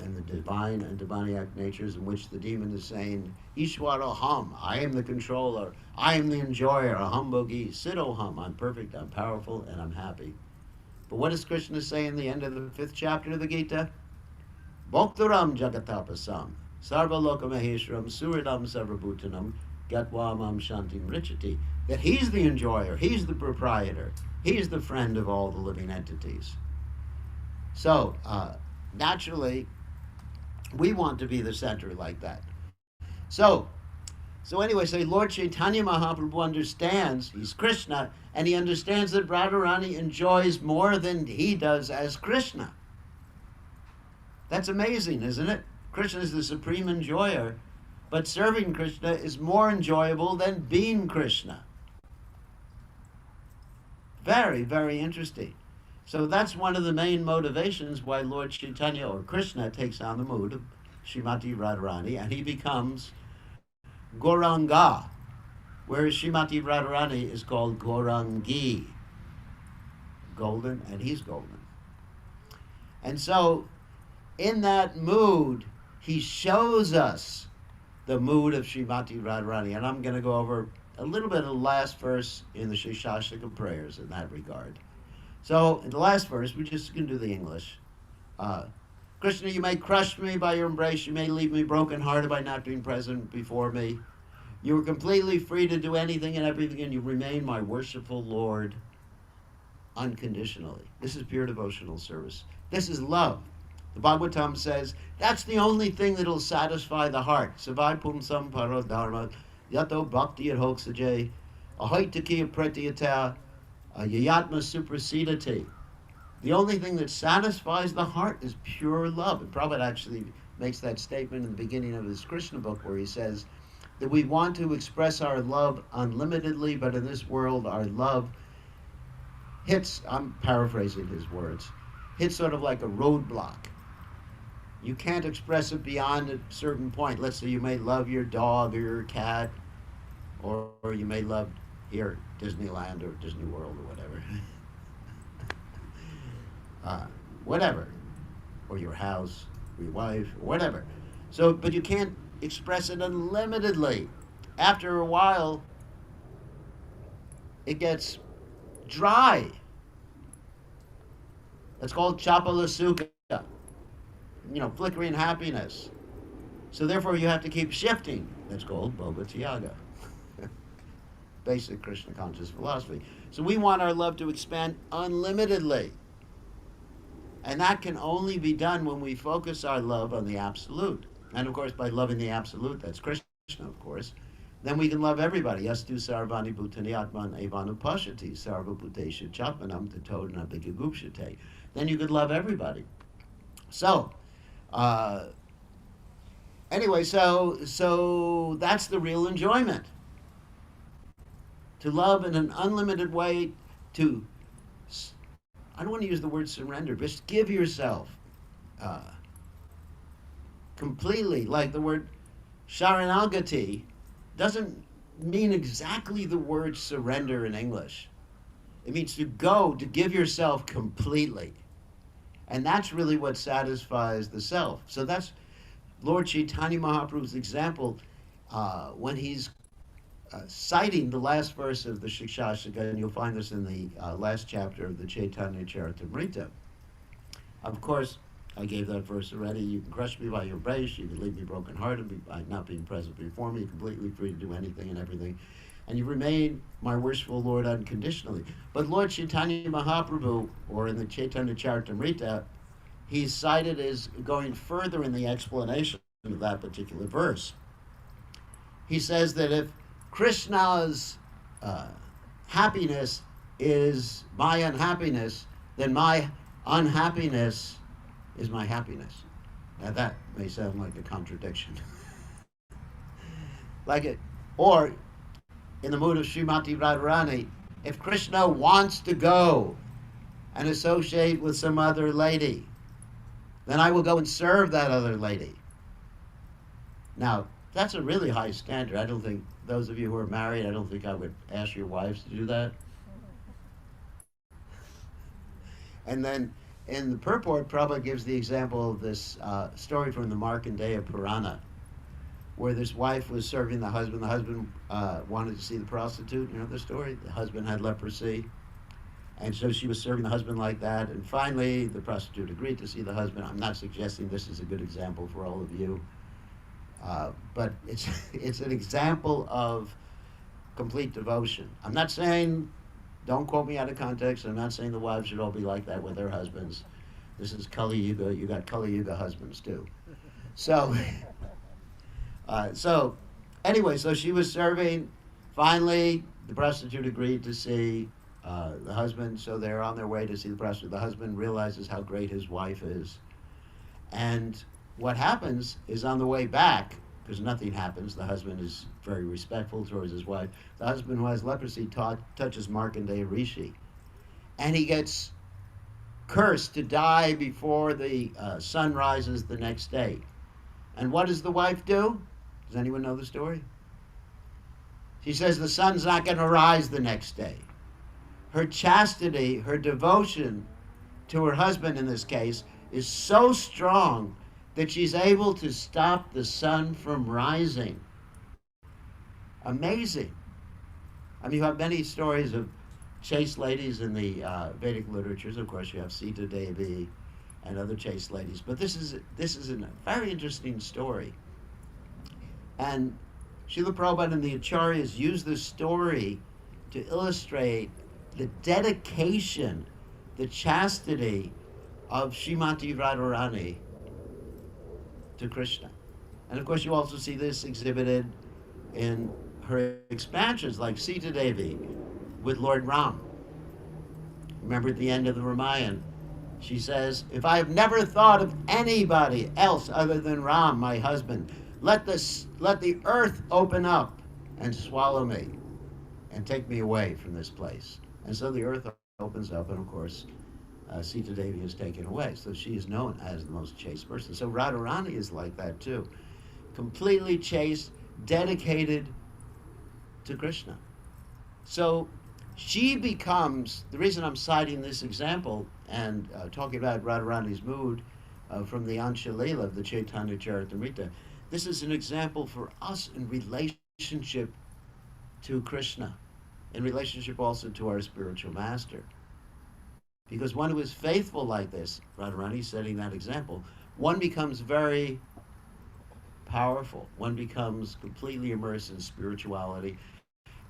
in the divine and demoniac natures, in which the demon is saying, Ishwaroham, I am the controller, I am the enjoyer, aham bhogi, siddhoham, I'm perfect, I'm powerful, and I'm happy. But what does Krishna say in the end of the 5th chapter of the Gita? Bhoktaram jagatapasam, sarva lokamaheshwaram, suridam sarvabhutanam, gatwamam shantim richati. That he's the enjoyer, he's the proprietor, he's the friend of all the living entities. So, naturally, we want to be the center like that. So anyway, say Lord Chaitanya Mahaprabhu understands, he's Krishna, and he understands that Radharani enjoys more than he does as Krishna. That's amazing, isn't it? Krishna is the supreme enjoyer, but serving Krishna is more enjoyable than being Krishna. Very, very interesting. So that's one of the main motivations why Lord Chaitanya, or Krishna, takes on the mood of Srimati Radharani, and he becomes Gauranga, whereas Srimati Radharani is called Gaurangi, golden, and he's golden. And so, in that mood, he shows us the mood of Srimati Radharani, and I'm going to go over a little bit of the last verse in the Shikshashtaka prayers in that regard. So, in the last verse, we're just going to do the English. Krishna, you may crush me by your embrace. You may leave me brokenhearted by not being present before me. You are completely free to do anything and everything, and you remain my worshipful Lord unconditionally. This is pure devotional service. This is love. The Bhagavatam says, that's the only thing that will satisfy the heart. Savai pumsam paro dharma, yato bhakti arhoksajay, ahoitakiya pratyata, yayatma suprasidate. The only thing that satisfies the heart is pure love. And Prabhupada actually makes that statement in the beginning of his Krishna book, where he says that we want to express our love unlimitedly, but in this world our love hits, I'm paraphrasing his words, hits sort of like a roadblock. You can't express it beyond a certain point. Let's say you may love your dog or your cat, or you may love here, Disneyland or Disney World or whatever. uh, Whatever. Or your house, or your wife, or whatever. So, but you can't express it unlimitedly. After a while, it gets dry. That's called chapalasuka, flickering happiness. So therefore, you have to keep shifting. That's called bhava tyaga, basic Krishna conscious philosophy. So we want our love to expand unlimitedly. And that can only be done when we focus our love on the Absolute. And of course, by loving the Absolute, that's Krishna, of course, then we can love everybody. Yastu sarvani bhutani atman evanu pashati sarva bhutesha chatmanam tatodana bkgoswami. Then you could love everybody. So, anyway, so that's the real enjoyment. To love in an unlimited way, to, I don't want to use the word surrender, just give yourself completely. Like the word sharanagati doesn't mean exactly the word surrender in English. It means to go, to give yourself completely. And that's really what satisfies the self. So that's Lord Chaitanya Mahaprabhu's example when he's citing the last verse of the Shikshashaka, and you'll find this in the last chapter of the Chaitanya Charitamrita. Of course, I gave that verse already. You can crush me by your grace. You can leave me brokenhearted by not being present before me. You're completely free to do anything and everything. And you remain my worshipful Lord unconditionally. But Lord Chaitanya Mahaprabhu, or in the Chaitanya Charitamrita, he's cited as going further in the explanation of that particular verse. He says that if Krishna's happiness is my unhappiness, then my unhappiness is my happiness. Now that may sound like a contradiction. Or in the mood of Srimati Radharani, if Krishna wants to go and associate with some other lady, then I will go and serve that other lady. Now, that's a really high standard. I don't think, those of you who are married, I don't think I would ask your wives to do that. And then in the purport, Prabhupada gives the example of this story from the Markandeya Purana, where this wife was serving the husband. The husband wanted to see the prostitute. You know the story? The husband had leprosy. And so she was serving the husband like that. And finally, the prostitute agreed to see the husband. I'm not suggesting this is a good example for all of you. But it's an example of complete devotion. I'm not saying, don't quote me out of context, I'm not saying the wives should all be like that with their husbands. This is Kali Yuga. You got Kali Yuga husbands too. So, anyway, so she was serving. Finally, the prostitute agreed to see the husband, so they're on their way to see the prostitute. The husband realizes how great his wife is. And what happens is on the way back, because nothing happens, the husband is very respectful towards his wife. The husband who has leprosy touches Markandeya Rishi. And he gets cursed to die before the sun rises the next day. And what does the wife do? Does anyone know the story? She says the sun's not going to rise the next day. Her chastity, her devotion to her husband in this case, is so strong that she's able to stop the sun from rising. Amazing. I mean, you have many stories of chaste ladies in the Vedic literatures. Of course, you have Sita Devi and other chaste ladies. But this is a very interesting story. And Srila Prabhupada and the Acharyas use this story to illustrate the dedication, the chastity of Srimati Radharani to Krishna. And of course you also see this exhibited in her expansions like Sita Devi with Lord Ram. Remember at the end of the Ramayana, she says, if I have never thought of anybody else other than Ram, my husband, let the earth open up and swallow me and take me away from this place. And so the earth opens up, and of course Sita Devi is taken away. So she is known as the most chaste person. So Radharani is like that too. Completely chaste, dedicated to Krishna. So she becomes the reason I'm citing this example and talking about Radharani's mood from the Ansha Leela of the Chaitanya Charitamrita. This is an example for us in relationship to Krishna, in relationship also to our spiritual master. Because one who is faithful like this, Radharani setting that example, one becomes very powerful. One becomes completely immersed in spirituality.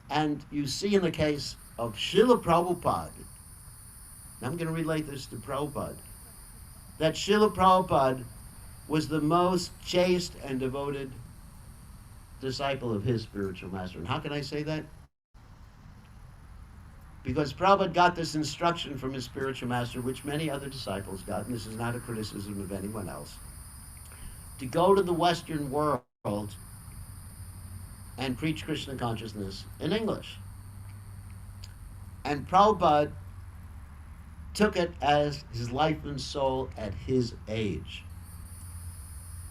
And you see in the case of Srila Prabhupada, and I'm going to relate this to Prabhupada, that Srila Prabhupada was the most chaste and devoted disciple of his spiritual master. And how can I say that? Because Prabhupada got this instruction from his spiritual master, which many other disciples got, and this is not a criticism of anyone else, to go to the Western world and preach Krishna consciousness in English. And Prabhupada took it as his life and soul at his age.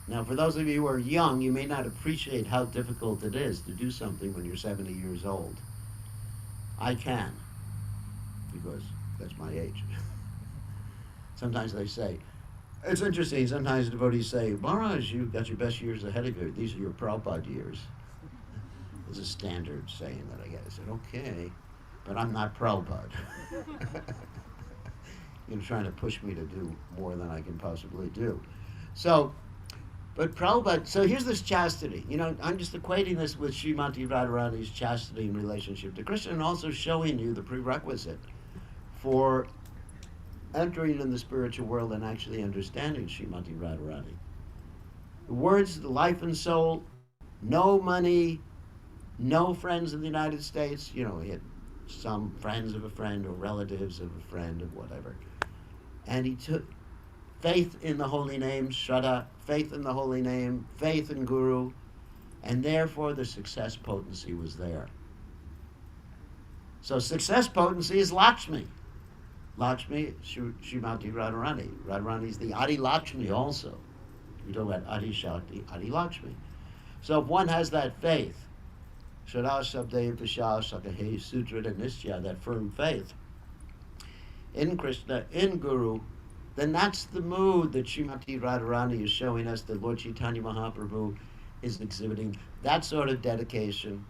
Now, for those of you who are young, you may not appreciate how difficult it is to do something when you're 70 years old. I can, because that's my age. Sometimes they say, it's interesting, sometimes devotees say, Maharaj, you've got your best years ahead of you. These are your Prabhupada years. It's a standard saying that I get. I said, okay, but I'm not Prabhupada. You're trying to push me to do more than I can possibly do. But Prabhupada, so here's this chastity. I'm just equating this with Srimati Radharani's chastity in relationship to Krishna, and also showing you the prerequisite for entering in the spiritual world and actually understanding Srimati Radharani. The words, the life and soul, no money, no friends in the United States. He had some friends of a friend or relatives of a friend or whatever. And he took faith in the holy name, Shraddha, faith in the holy name, faith in Guru, and therefore the success potency was there. So success potency is Lakshmi. Lakshmi, Srimati Radharani. Radharani is the Adi Lakshmi also. We talk about Adi Shakti, Adi Lakshmi. So if one has that faith, Shraddha Sabde Pasha Sakahe Sutrita Nishya, that firm faith in Krishna, in Guru, then that's the mood that Srimati Radharani is showing us, that Lord Chaitanya Mahaprabhu is exhibiting. That sort of dedication.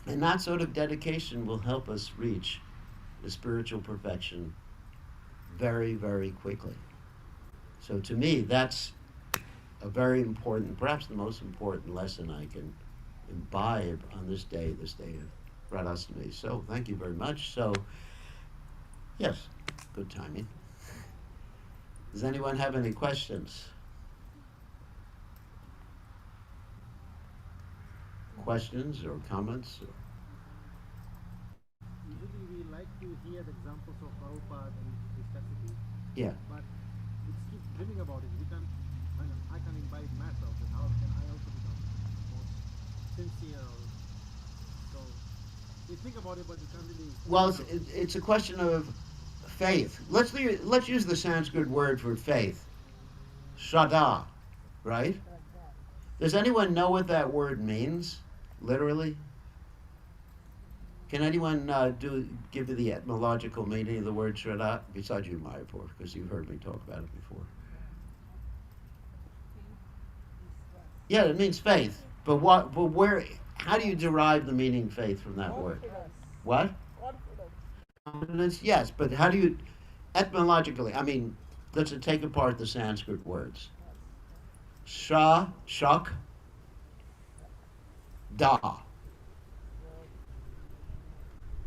And that sort of dedication will help us reach the spiritual perfection very, very quickly. So to me, that's a very important, perhaps the most important lesson I can imbibe on this day of Radhastami. So thank you very much. So, yes, good timing. Does anyone have any questions? Questions or comments? Usually we like to hear the examples of Prabhupada and his chastity, Yeah. but we keep dreaming about it. I can imbibe myself, but how can I also become more sincere? So we think about it, but we can't really. Well, it's a question of faith. Let's use the Sanskrit word for faith, Shraddha, right? Does anyone know what that word means, literally? Can anyone give you the etymological meaning of the word Shraddha? Besides you, Mayapur, because you've heard me talk about it before. Yeah, it means faith. But where? How do you derive the meaning faith from that word? What? Confidence, yes, but how do you, etymologically, let's take apart the Sanskrit words. Shak, da.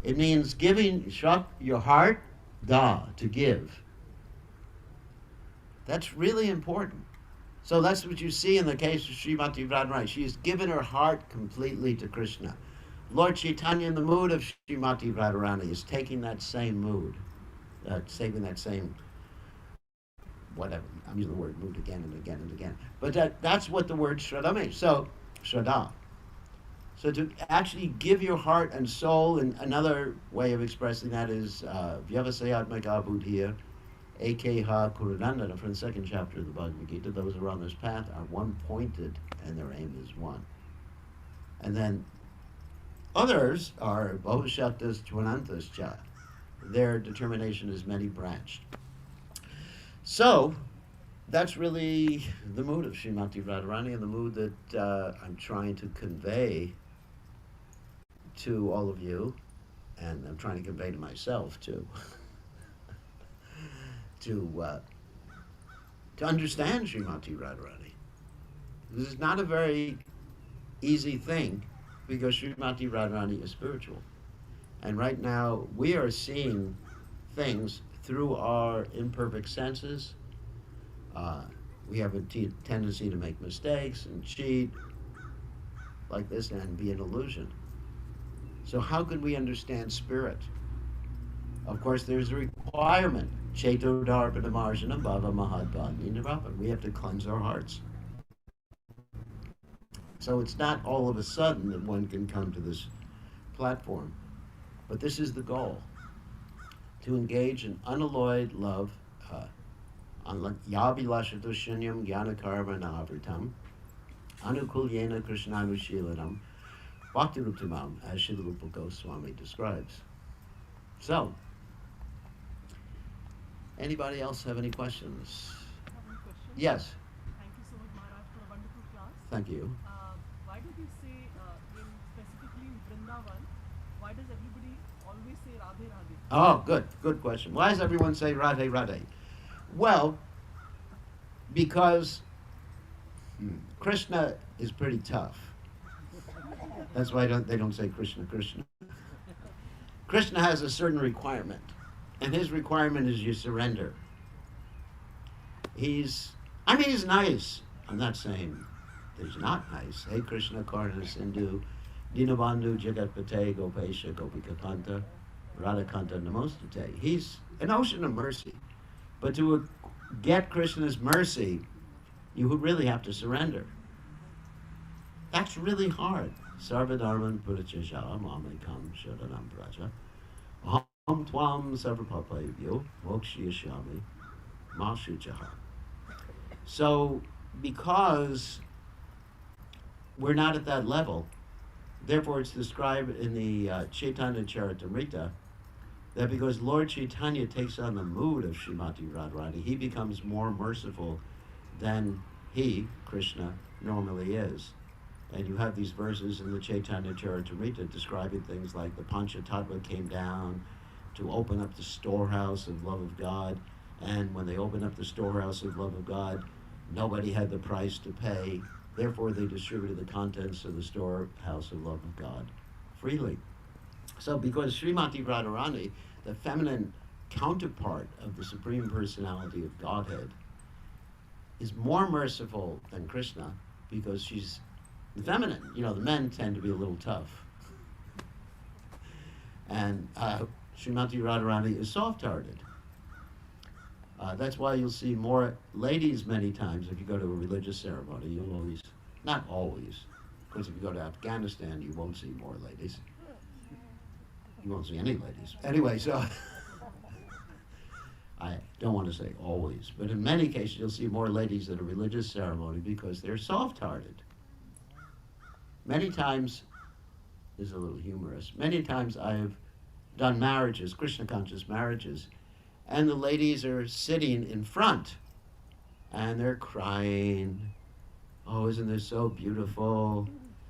It means giving, shak, your heart, da, to give. That's really important. So that's what you see in the case of Srimati Radharani. She has given her heart completely to Krishna. Lord Chaitanya, in the mood of Srimati Radharani, is taking that same mood, taking that same, whatever, I'm using the word mood again and again and again. But that's what the word Shraddha means. So, Shraddha. So to actually give your heart and soul, and another way of expressing that is Vyavasayatmaka Buddhiya, Ekeha Kuranandana, from the second chapter of the Bhagavad Gita. Those who are on this path are one pointed, and their aim is one. And then Others are Bahushatas Twanantas Cha. Their determination is many branched. So, that's really the mood of Srimati Radharani and the mood that I'm trying to convey to all of you, and I'm trying to convey to myself too, to understand Srimati Radharani. This is not a very easy thing because Srimati Radharani is spiritual. And right now we are seeing things through our imperfect senses. We have a tendency to make mistakes and cheat like this and be an illusion. So how could we understand spirit? Of course, there's a requirement. Cheto Darpana Marjana Bhava Mahadbhagni Nirvapana. We have to cleanse our hearts. So it's not all of a sudden that one can come to this platform. But this is the goal. To engage in unalloyed love, Yabilashatu Shunyam Gyanakarma Navritam, Anukulyena Krishnanushilanam, Bhaktiruptamam, as Srila Bir Goswami describes. So, anybody else have any questions? I have one question. Yes, Thank you so much, Maharaj, for a wonderful class. thank you. Why do we say, specifically in Vrindavan, why does everybody always say Radhe Radhe? Oh, good question. Why does everyone say Radhe Radhe? Well, because Krishna is pretty tough. That's why they don't say Krishna, Krishna. Krishna has a certain requirement, and his requirement is you surrender. He's nice. I'm not saying that he's not nice. Hey Krishna, Karna, Sindhu, Dinabandhu, Jagatpate, Gopesha, Gopikakanta, Radhakanta, Namostate. He's an ocean of mercy. But to get Krishna's mercy, you would really have to surrender. That's really hard. Sarvadharman Purachasha Mamekam Sharanam Praja Aham Tvam Sarvapapayyo Mokshiyashami Mashuchaha. So, because we're not at that level, therefore it's described in the Chaitanya Charitamrita that because Lord Chaitanya takes on the mood of Srimati Radharani, he becomes more merciful than he, Krishna, normally is. And you have these verses in the Chaitanya Charitamrita describing things like the Panchatattva came down to open up the storehouse of love of God, and when they opened up the storehouse of love of God, nobody had the price to pay. Therefore, they distributed the contents of the storehouse of love of God freely. So because Srimati Radharani, the feminine counterpart of the Supreme Personality of Godhead, is more merciful than Krishna because she's feminine. You know, the men tend to be a little tough. And Srimati Radharani is soft-hearted. That's why you'll see more ladies many times if you go to a religious ceremony. You'll always, not always, because if you go to Afghanistan, you won't see more ladies. You won't see any ladies. Anyway, so I don't want to say always, but in many cases you'll see more ladies at a religious ceremony because they're soft-hearted. Many times, this is a little humorous, many times I've done marriages, Krishna-conscious marriages, and the ladies are sitting in front and they're crying. Oh, isn't this so beautiful?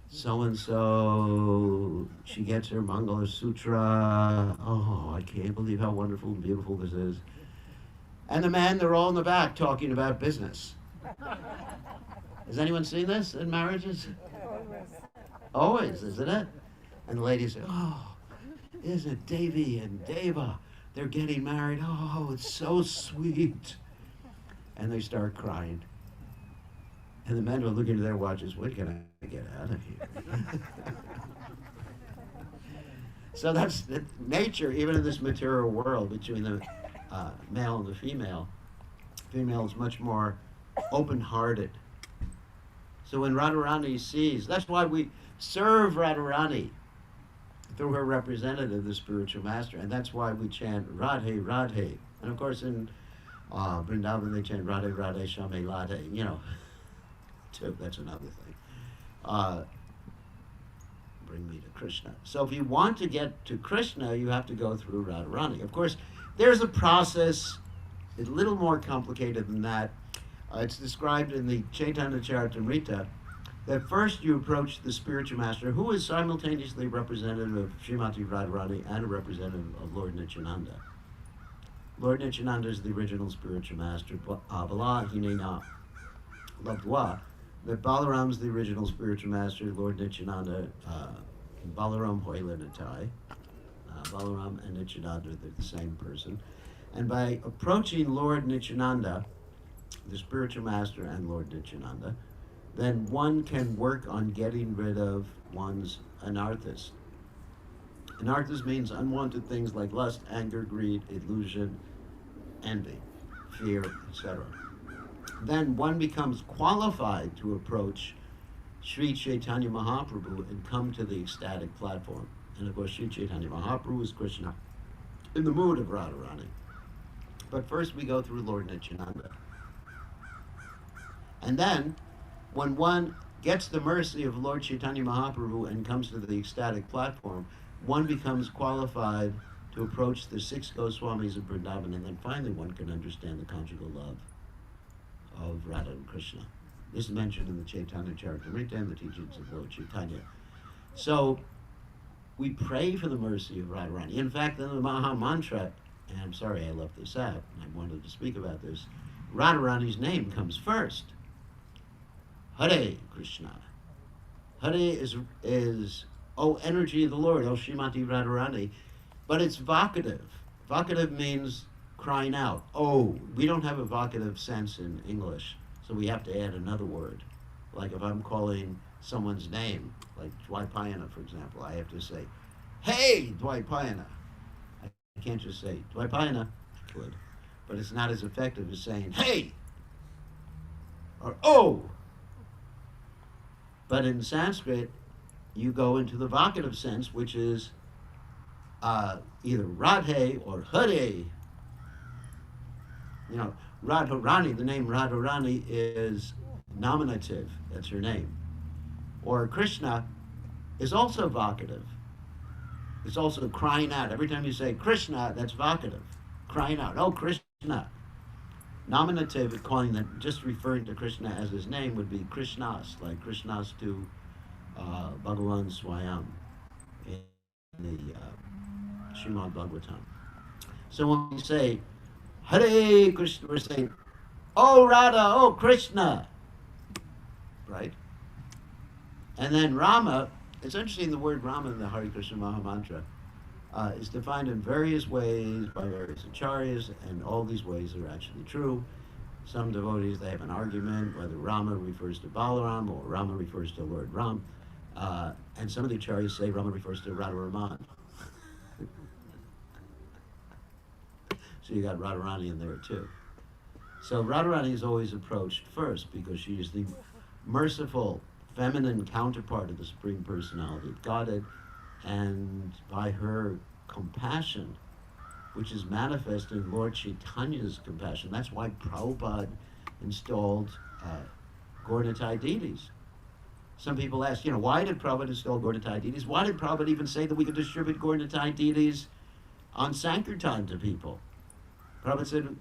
So-and-so, she gets her Mangala Sutra. Oh, I can't believe how wonderful and beautiful this is. And the men, they're all in the back talking about business. Has anyone seen this in marriages? Always, isn't it? And the ladies say, oh, isn't it Devi and Deva? They're getting married. Oh, it's so sweet. And they start crying. And the men are looking at their watches. When can I get out of here? So that's the nature, even in this material world, between the male and the female. Female is much more open-hearted. So when Radharani sees, that's why we serve Radharani through her representative, the spiritual master, and that's why we chant Radhe Radhe. And of course in Vrindavan they chant Radhe Radhe Shame Ladhe, you know, too, that's another thing. bring me to Krishna. So if you want to get to Krishna, you have to go through Radharani. Of course, there's a process, a little more complicated than that. It's described in the Chaitanya Charitamrita that first you approach the spiritual master, who is simultaneously representative of Srimati Radharani and a representative of Lord Nityananda. Lord Nityananda is the original spiritual master, Bala Hinena Labdwa. That Balaram is the original spiritual master, Lord Nityananda, Balaram Hoilanatai. Balaram and Nityananda, they're the same person. And by approaching Lord Nityananda, the spiritual master and Lord Nityananda, then one can work on getting rid of one's anarthas. Anarthas means unwanted things like lust, anger, greed, illusion, envy, fear, etc. Then one becomes qualified to approach Sri Chaitanya Mahaprabhu and come to the ecstatic platform. And of course, Sri Chaitanya Mahaprabhu is Krishna in the mood of Radharani. But first we go through Lord Nityananda. And then, when one gets the mercy of Lord Chaitanya Mahaprabhu and comes to the ecstatic platform, one becomes qualified to approach the 6 Goswamis of Vrindavan, and then finally one can understand the conjugal love of Radha and Krishna. This is mentioned in the Chaitanya Charitamrita and the teachings of Lord Chaitanya. So, we pray for the mercy of Radharani. In fact, in the Maha Mantra, and I'm sorry I left this out, I wanted to speak about this, Radharani's name comes first. Hare Krishna. Hare is oh energy of the Lord, oh Srimati Radharani, but it's vocative. Vocative means crying out. Oh, we don't have a vocative sense in English, so we have to add another word. Like if I'm calling someone's name, like Dwaipayana, for example, I have to say, hey, Dwaipayana. I can't just say Dwaipayana. I could, but it's not as effective as saying, hey, or oh. But in Sanskrit, you go into the vocative sense, which is either Radhe or Hare. You know, Radharani, the name Radharani is nominative, that's her name. Or Krishna is also vocative. It's also crying out. Every time you say Krishna, that's vocative. Crying out, oh Krishna. Nominative, calling that, just referring to Krishna as his name would be Krishnas, like Krishnas to Bhagavan Swayam in the Srimad Bhagavatam. So when we say Hare Krishna, we're saying, oh Radha, oh Krishna, right? And then Rama, it's interesting, the word Rama in the Hare Krishna Maha Mantra is defined in various ways by various acharyas, and all these ways are actually true. Some devotees, they have an argument whether Rama refers to Balaram or Rama refers to Lord Ram, and some of the acharyas say Rama refers to Radharaman. So you got Radharani in there too. So Radharani is always approached first because she is the merciful, feminine counterpart of the Supreme Personality of Godhead, and by her compassion, which is manifest in Lord Chaitanya's compassion. That's why Prabhupada installed Gaurnitai deities. Some people ask, why did Prabhupada install Gaurnitai deities? Why did Prabhupada even say that we could distribute Gaurnitai deities on Sankirtan to people? Prabhupada said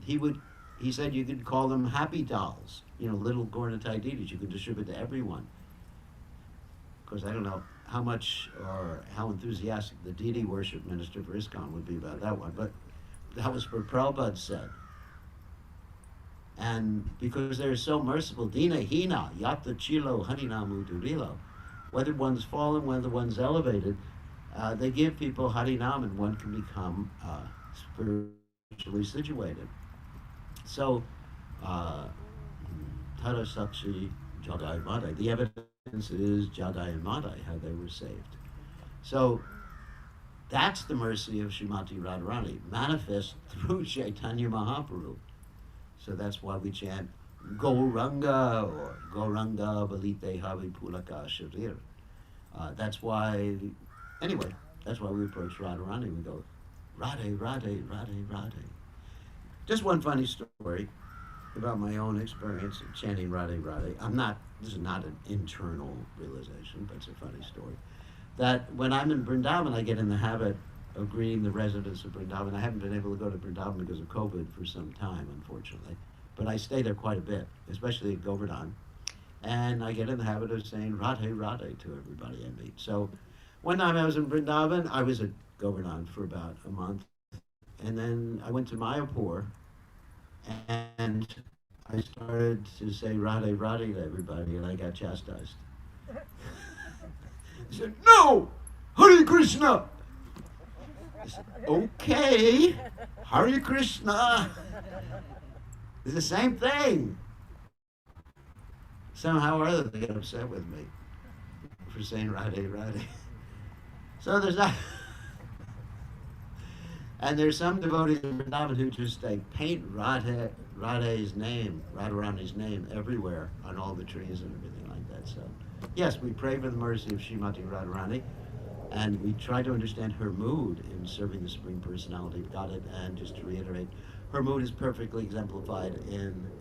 he said you could call them happy dolls, little Gaurnitai deities. You could distribute to everyone. Of course, I don't know how much or how enthusiastic the deity worship minister for ISKCON would be about that one, but that was what Prabhupada said. And because they're so merciful, Dina Hina, Yata Chilo, Harinamu Durilo, whether one's fallen, whether one's elevated, they give people Harinam and one can become spiritually situated. So, Tara Sakshi Jadai Madai, the evidence is Jadai and Madai, how they were saved. So, that's the mercy of Srimati Radharani, manifest through Chaitanya Mahaprabhu. So that's why we chant Gauranga or Gauranga Balite Havi Pulaka Sharir. That's why we approach Radharani. We go, Radhe, Radhe, Radhe, Radhe. Just one funny story about my own experience of chanting Radhe, Radhe. This is not an internal realization, but it's a funny story. that when I'm in Vrindavan, I get in the habit of greeting the residents of Vrindavan. I haven't been able to go to Vrindavan because of COVID for some time, unfortunately. But I stay there quite a bit, especially at Govardhan. And I get in the habit of saying Radhe Radhe to everybody I meet. So one time I was in Vrindavan, I was at Govardhan for about a month. And then I went to Mayapur and I started to say Radhe Radhe to everybody and I got chastised. I said, no! Hare Krishna! I said, okay, Hare Krishna. It's the same thing. Somehow or other they get upset with me for saying Radhe Radhe. So there's that. And there's some devotees in Vrindavan who just paint Radhe's name, Radharani's name everywhere on all the trees and everything like that. So yes, we pray for the mercy of Srimati Radharani, and we try to understand her mood in serving the Supreme Personality of Godhead. And just to reiterate, her mood is perfectly exemplified in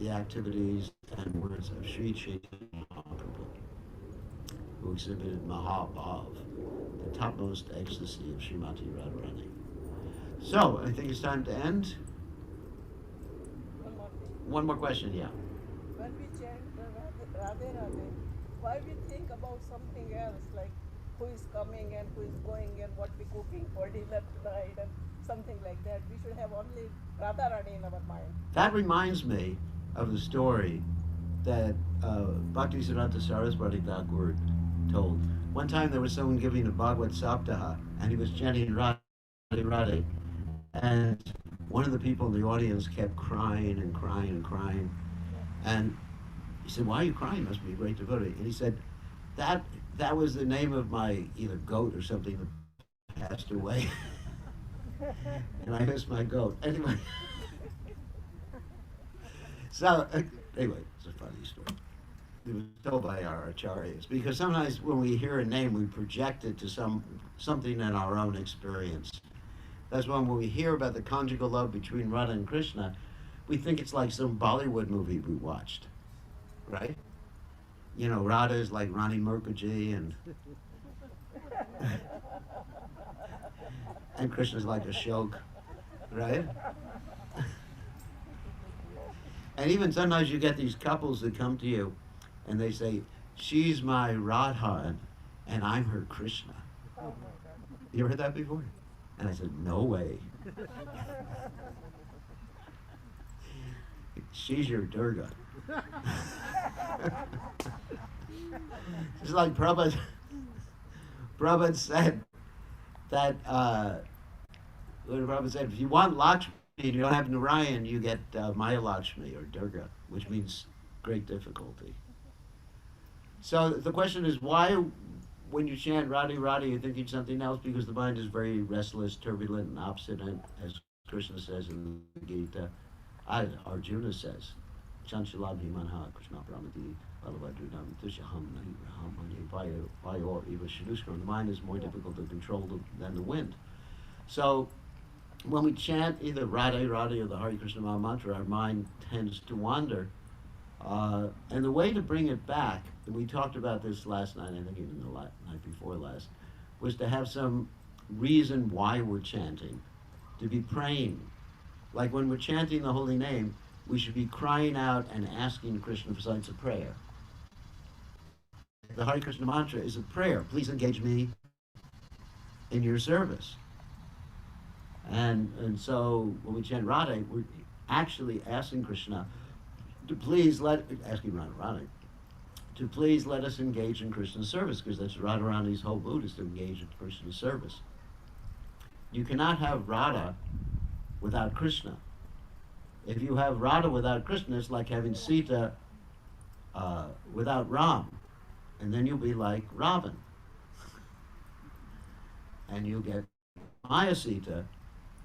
the activities and words of Sri Chaitanya Mahaprabhu, who exhibited Mahabhav, the topmost ecstasy of Srimati Radharani. So, I think it's time to end. One more thing. One more question, yeah. When we chant the Radhe Radhe, why we think about something else, like who is coming and who is going and what we cooking for dinner tonight and something like that. We should have only Radharani in our mind. That reminds me of the story that Bhaktisiddhanta Saraswati Thakur told. One time there was someone giving a Bhagavad Saptaha, and he was chanting Radhe Radhe. And one of the people in the audience kept crying and crying and crying. And he said, why are you crying? You must be a great devotee. And he said, that was the name of my either goat or something that passed away. And I miss my goat. Anyway. So, anyway, it's a funny story. It was told by our acharyas. Because sometimes when we hear a name, we project it to something in our own experience. That's when we hear about the conjugal love between Radha and Krishna, we think it's like some Bollywood movie we watched, right? You know, Radha is like Rani Mukherjee and Krishna's like Ashok, right? And even sometimes you get these couples that come to you and they say, she's my Radha and I'm her Krishna. You ever heard that before? And I said, no way. She's your Durga. It's like Prabhupada said that, Prabhupada said, if you want Lakshmi and you don't have Narayan, you get Maya Lakshmi or Durga, which means great difficulty. So the question is, why, when you chant Radhe Radhe, you're thinking something else? Because the mind is very restless, turbulent, and obstinate, as Krishna says in the Gita. Arjuna says, Chanchalam himanha Krishna Pramati Balavadrinam Tushaham Vayor Eva Shaduskram. The mind is more difficult to control than the wind. So when we chant either Radhe Radhe or the Hare Krishna Maha Mantra, our mind tends to wander. And the way to bring it back, and we talked about this last night, I think even the night before last, was to have some reason why we're chanting, to be praying. Like when we're chanting the holy name, we should be crying out and asking Krishna for signs of prayer. The Hare Krishna mantra is a prayer. Please engage me in your service. And so when we chant Radhe, we're actually asking Krishna to please asking Radharani to please let us engage in Krishna's service, because that's Radharani's whole mood, is to engage in Krishna's service. You cannot have Radha without Krishna. If you have Radha without Krishna, it's like having Sita without Ram. And then you'll be like Ravan. And you'll get Maya Sita.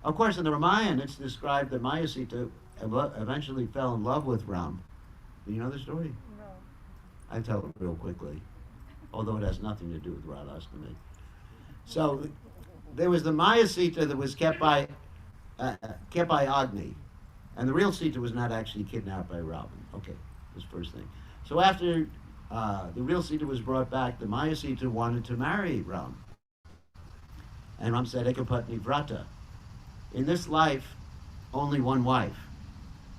Of course, in the Ramayana, it's described that Maya Sita eventually fell in love with Ram. Do you know the story? No. I tell it real quickly, although it has nothing to do with Radhastami. So there was the Maya Sita that was kept by Agni, and the real Sita was not actually kidnapped by Ravan. Okay, this first thing. So after the real Sita was brought back, the Maya Sita wanted to marry Ram. And Ram said, Ekapatni Vrata. In this life, only one wife.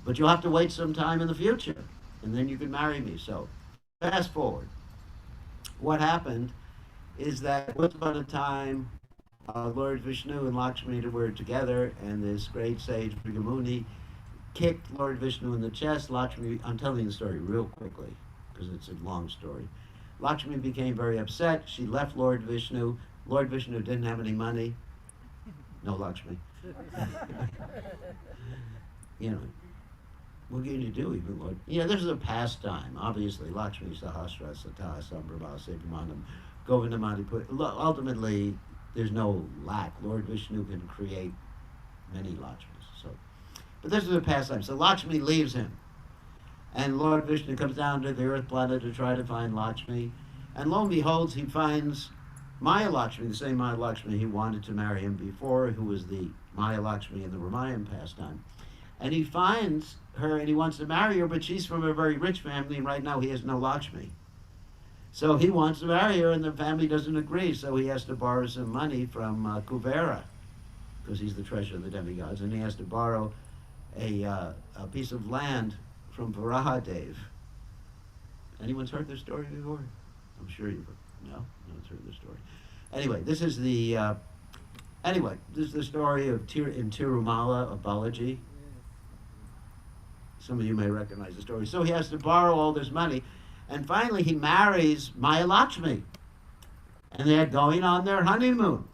But you'll have to wait some time in the future, and then you can marry me. So, fast forward. What happened is that once upon a time, Lord Vishnu and Lakshmi were together, and this great sage Brigamuni kicked Lord Vishnu in the chest. Lakshmi, I'm telling the story real quickly because it's a long story. Lakshmi became very upset. She left Lord Vishnu. Lord Vishnu didn't have any money. No, Lakshmi. You know, what can you do, even Lord? You know, this is a pastime. Obviously, Lakshmi Sahasra Sata Sambrahma Sepamanam Govindamani. Ultimately, there's no lack. Lord Vishnu can create many Lakshmis. So, but this is a pastime. So Lakshmi leaves him, and Lord Vishnu comes down to the earth planet to try to find Lakshmi, and lo and behold, he finds Maya Lakshmi, the same Maya Lakshmi he wanted to marry him before, who was the Maya Lakshmi in the Ramayan pastime. And he finds her and he wants to marry her, but she's from a very rich family, and right now he has no Lakshmi. So he wants to marry her, and the family doesn't agree, so he has to borrow some money from Kuvera, because he's the treasurer of the demigods, and he has to borrow a piece of land from Varahadev. Anyone's heard this story before? I'm sure you've heard. No one's heard this story. Anyway, this is the story of in Tirumala of Balaji. Some of you may recognize the story. So he has to borrow all this money, and finally he marries Maya Lakshmi, and they're going on their honeymoon.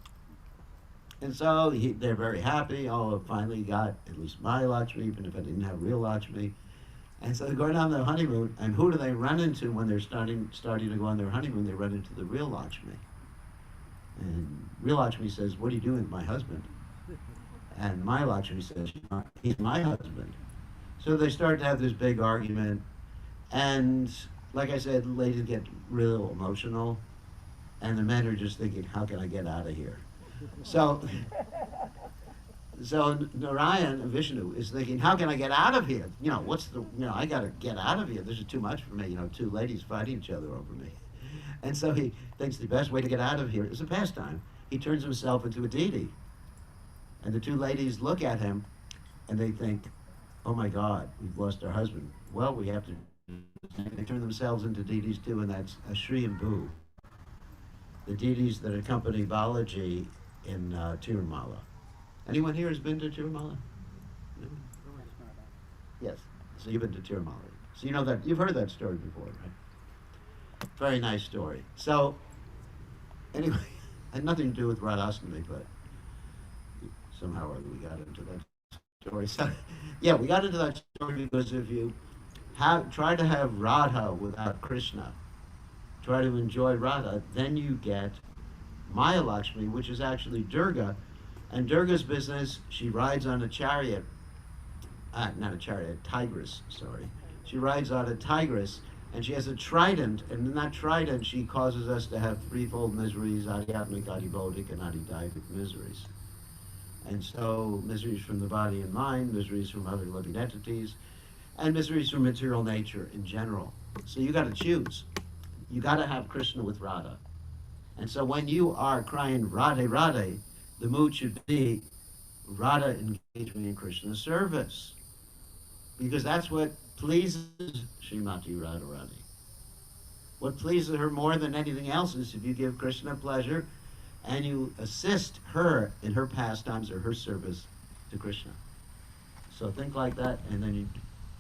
And so they're very happy. Oh, finally got at least Maya Lakshmi, even if I didn't have real Lakshmi. And so they're going on their honeymoon, and who do they run into when they're starting to go on their honeymoon? They run into the real Lakshmi. And real Lakshmi says, "What are you doing with my husband?" And Maya Lakshmi says, "He's my husband." So they start to have this big argument, and like I said, ladies get real emotional, and the men are just thinking, "How can I get out of here?" So Narayan, Vishnu, is thinking, "How can I get out of here? I got to get out of here. This is too much for me. Two ladies fighting each other over me." And so he thinks the best way to get out of here is a pastime. He turns himself into a deity, and the two ladies look at him, and they think, "Oh my God, we've lost our husband. Well, we have to." They turn themselves into deities too, and that's Shri and Bhu, the deities that accompany Balaji in Tirumala. Anyone here has been to Tirumala? No? Yes. So you've been to Tirumala. So you know that you've heard that story before, right? Very nice story. So anyway, had nothing to do with Radhastami, but somehow or other we got into that story. So yeah, we got into that story because if you try to have Radha without Krishna, try to enjoy Radha, then you get Maya Lakshmi, which is actually Durga. And Durga's business, she rides on a chariot, not a chariot, a tigress, sorry. She rides on a tigress, and she has a trident, and in that trident she causes us to have threefold miseries, adhyatmic, adibodhic, and adidaivic miseries. And so miseries from the body and mind, miseries from other living entities, and miseries from material nature in general. So you got to choose. You got to have Krishna with Radha. And so when you are crying Radhe Radhe, the mood should be Radha engage me in Krishna's service, because that's what pleases Srimati Radharani. What pleases her more than anything else is if you give Krishna pleasure and you assist her in her pastimes or her service to Krishna. So think like that, and then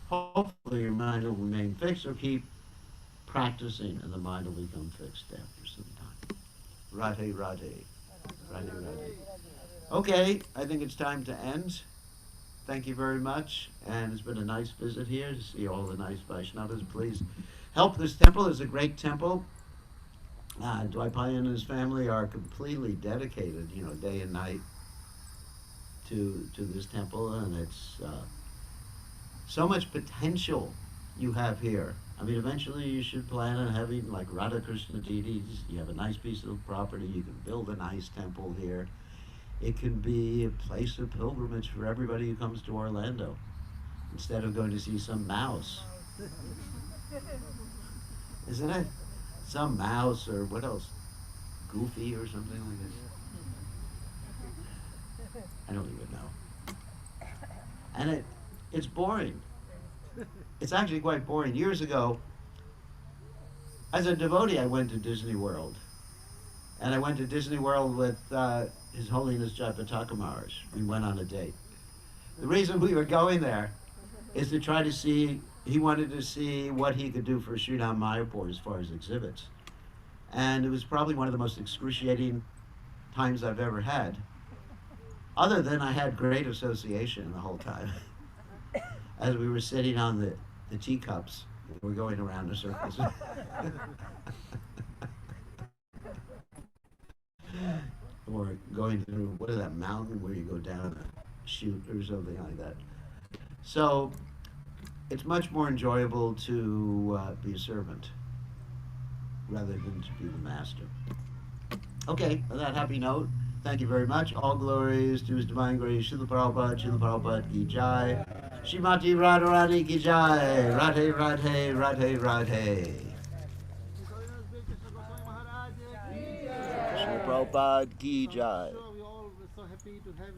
hopefully your mind will remain fixed, or keep practicing and the mind will become fixed after some time. Radhe Radhe. Radhe Radhe. Okay, I think it's time to end. Thank you very much, and it's been a nice visit here to see all the nice Vaishnavas. Please help this temple. It's a great temple. Dwaipayan and his family are completely dedicated, day and night to this temple, and it's so much potential you have here. I mean, eventually you should plan on having like Radha Krishna deities. You have a nice piece of property. You can build a nice temple here. It can be a place of pilgrimage for everybody who comes to Orlando, instead of going to see some mouse. isn't it? Some mouse or what else? Goofy or something like this. I don't even know. And it's boring. It's actually quite boring. Years ago, as a devotee, I went to Disney World. And I went to Disney World with His Holiness Jayapataka Maharaj. We went on a date. The reason we were going there is to try to see, he wanted to see what he could do for Sridham Mayapur as far as exhibits. And it was probably one of the most excruciating times I've ever had. Other than I had great association the whole time. As we were sitting on the teacups, we were going around the circles. Or going through, what is that mountain where you go down a chute or something like that. So it's much more enjoyable to be a servant rather than to be the master. Okay, on that happy note, thank you very much. All glories to His Divine Grace, Srila Prabhupada ki jai. Shrimati Radharani ki jai. Radhe, Radhe, Radhe, Radhe. Bir Krishna Goswami Maharaj ki Srila Prabhupada ki jai. So we all were so happy to have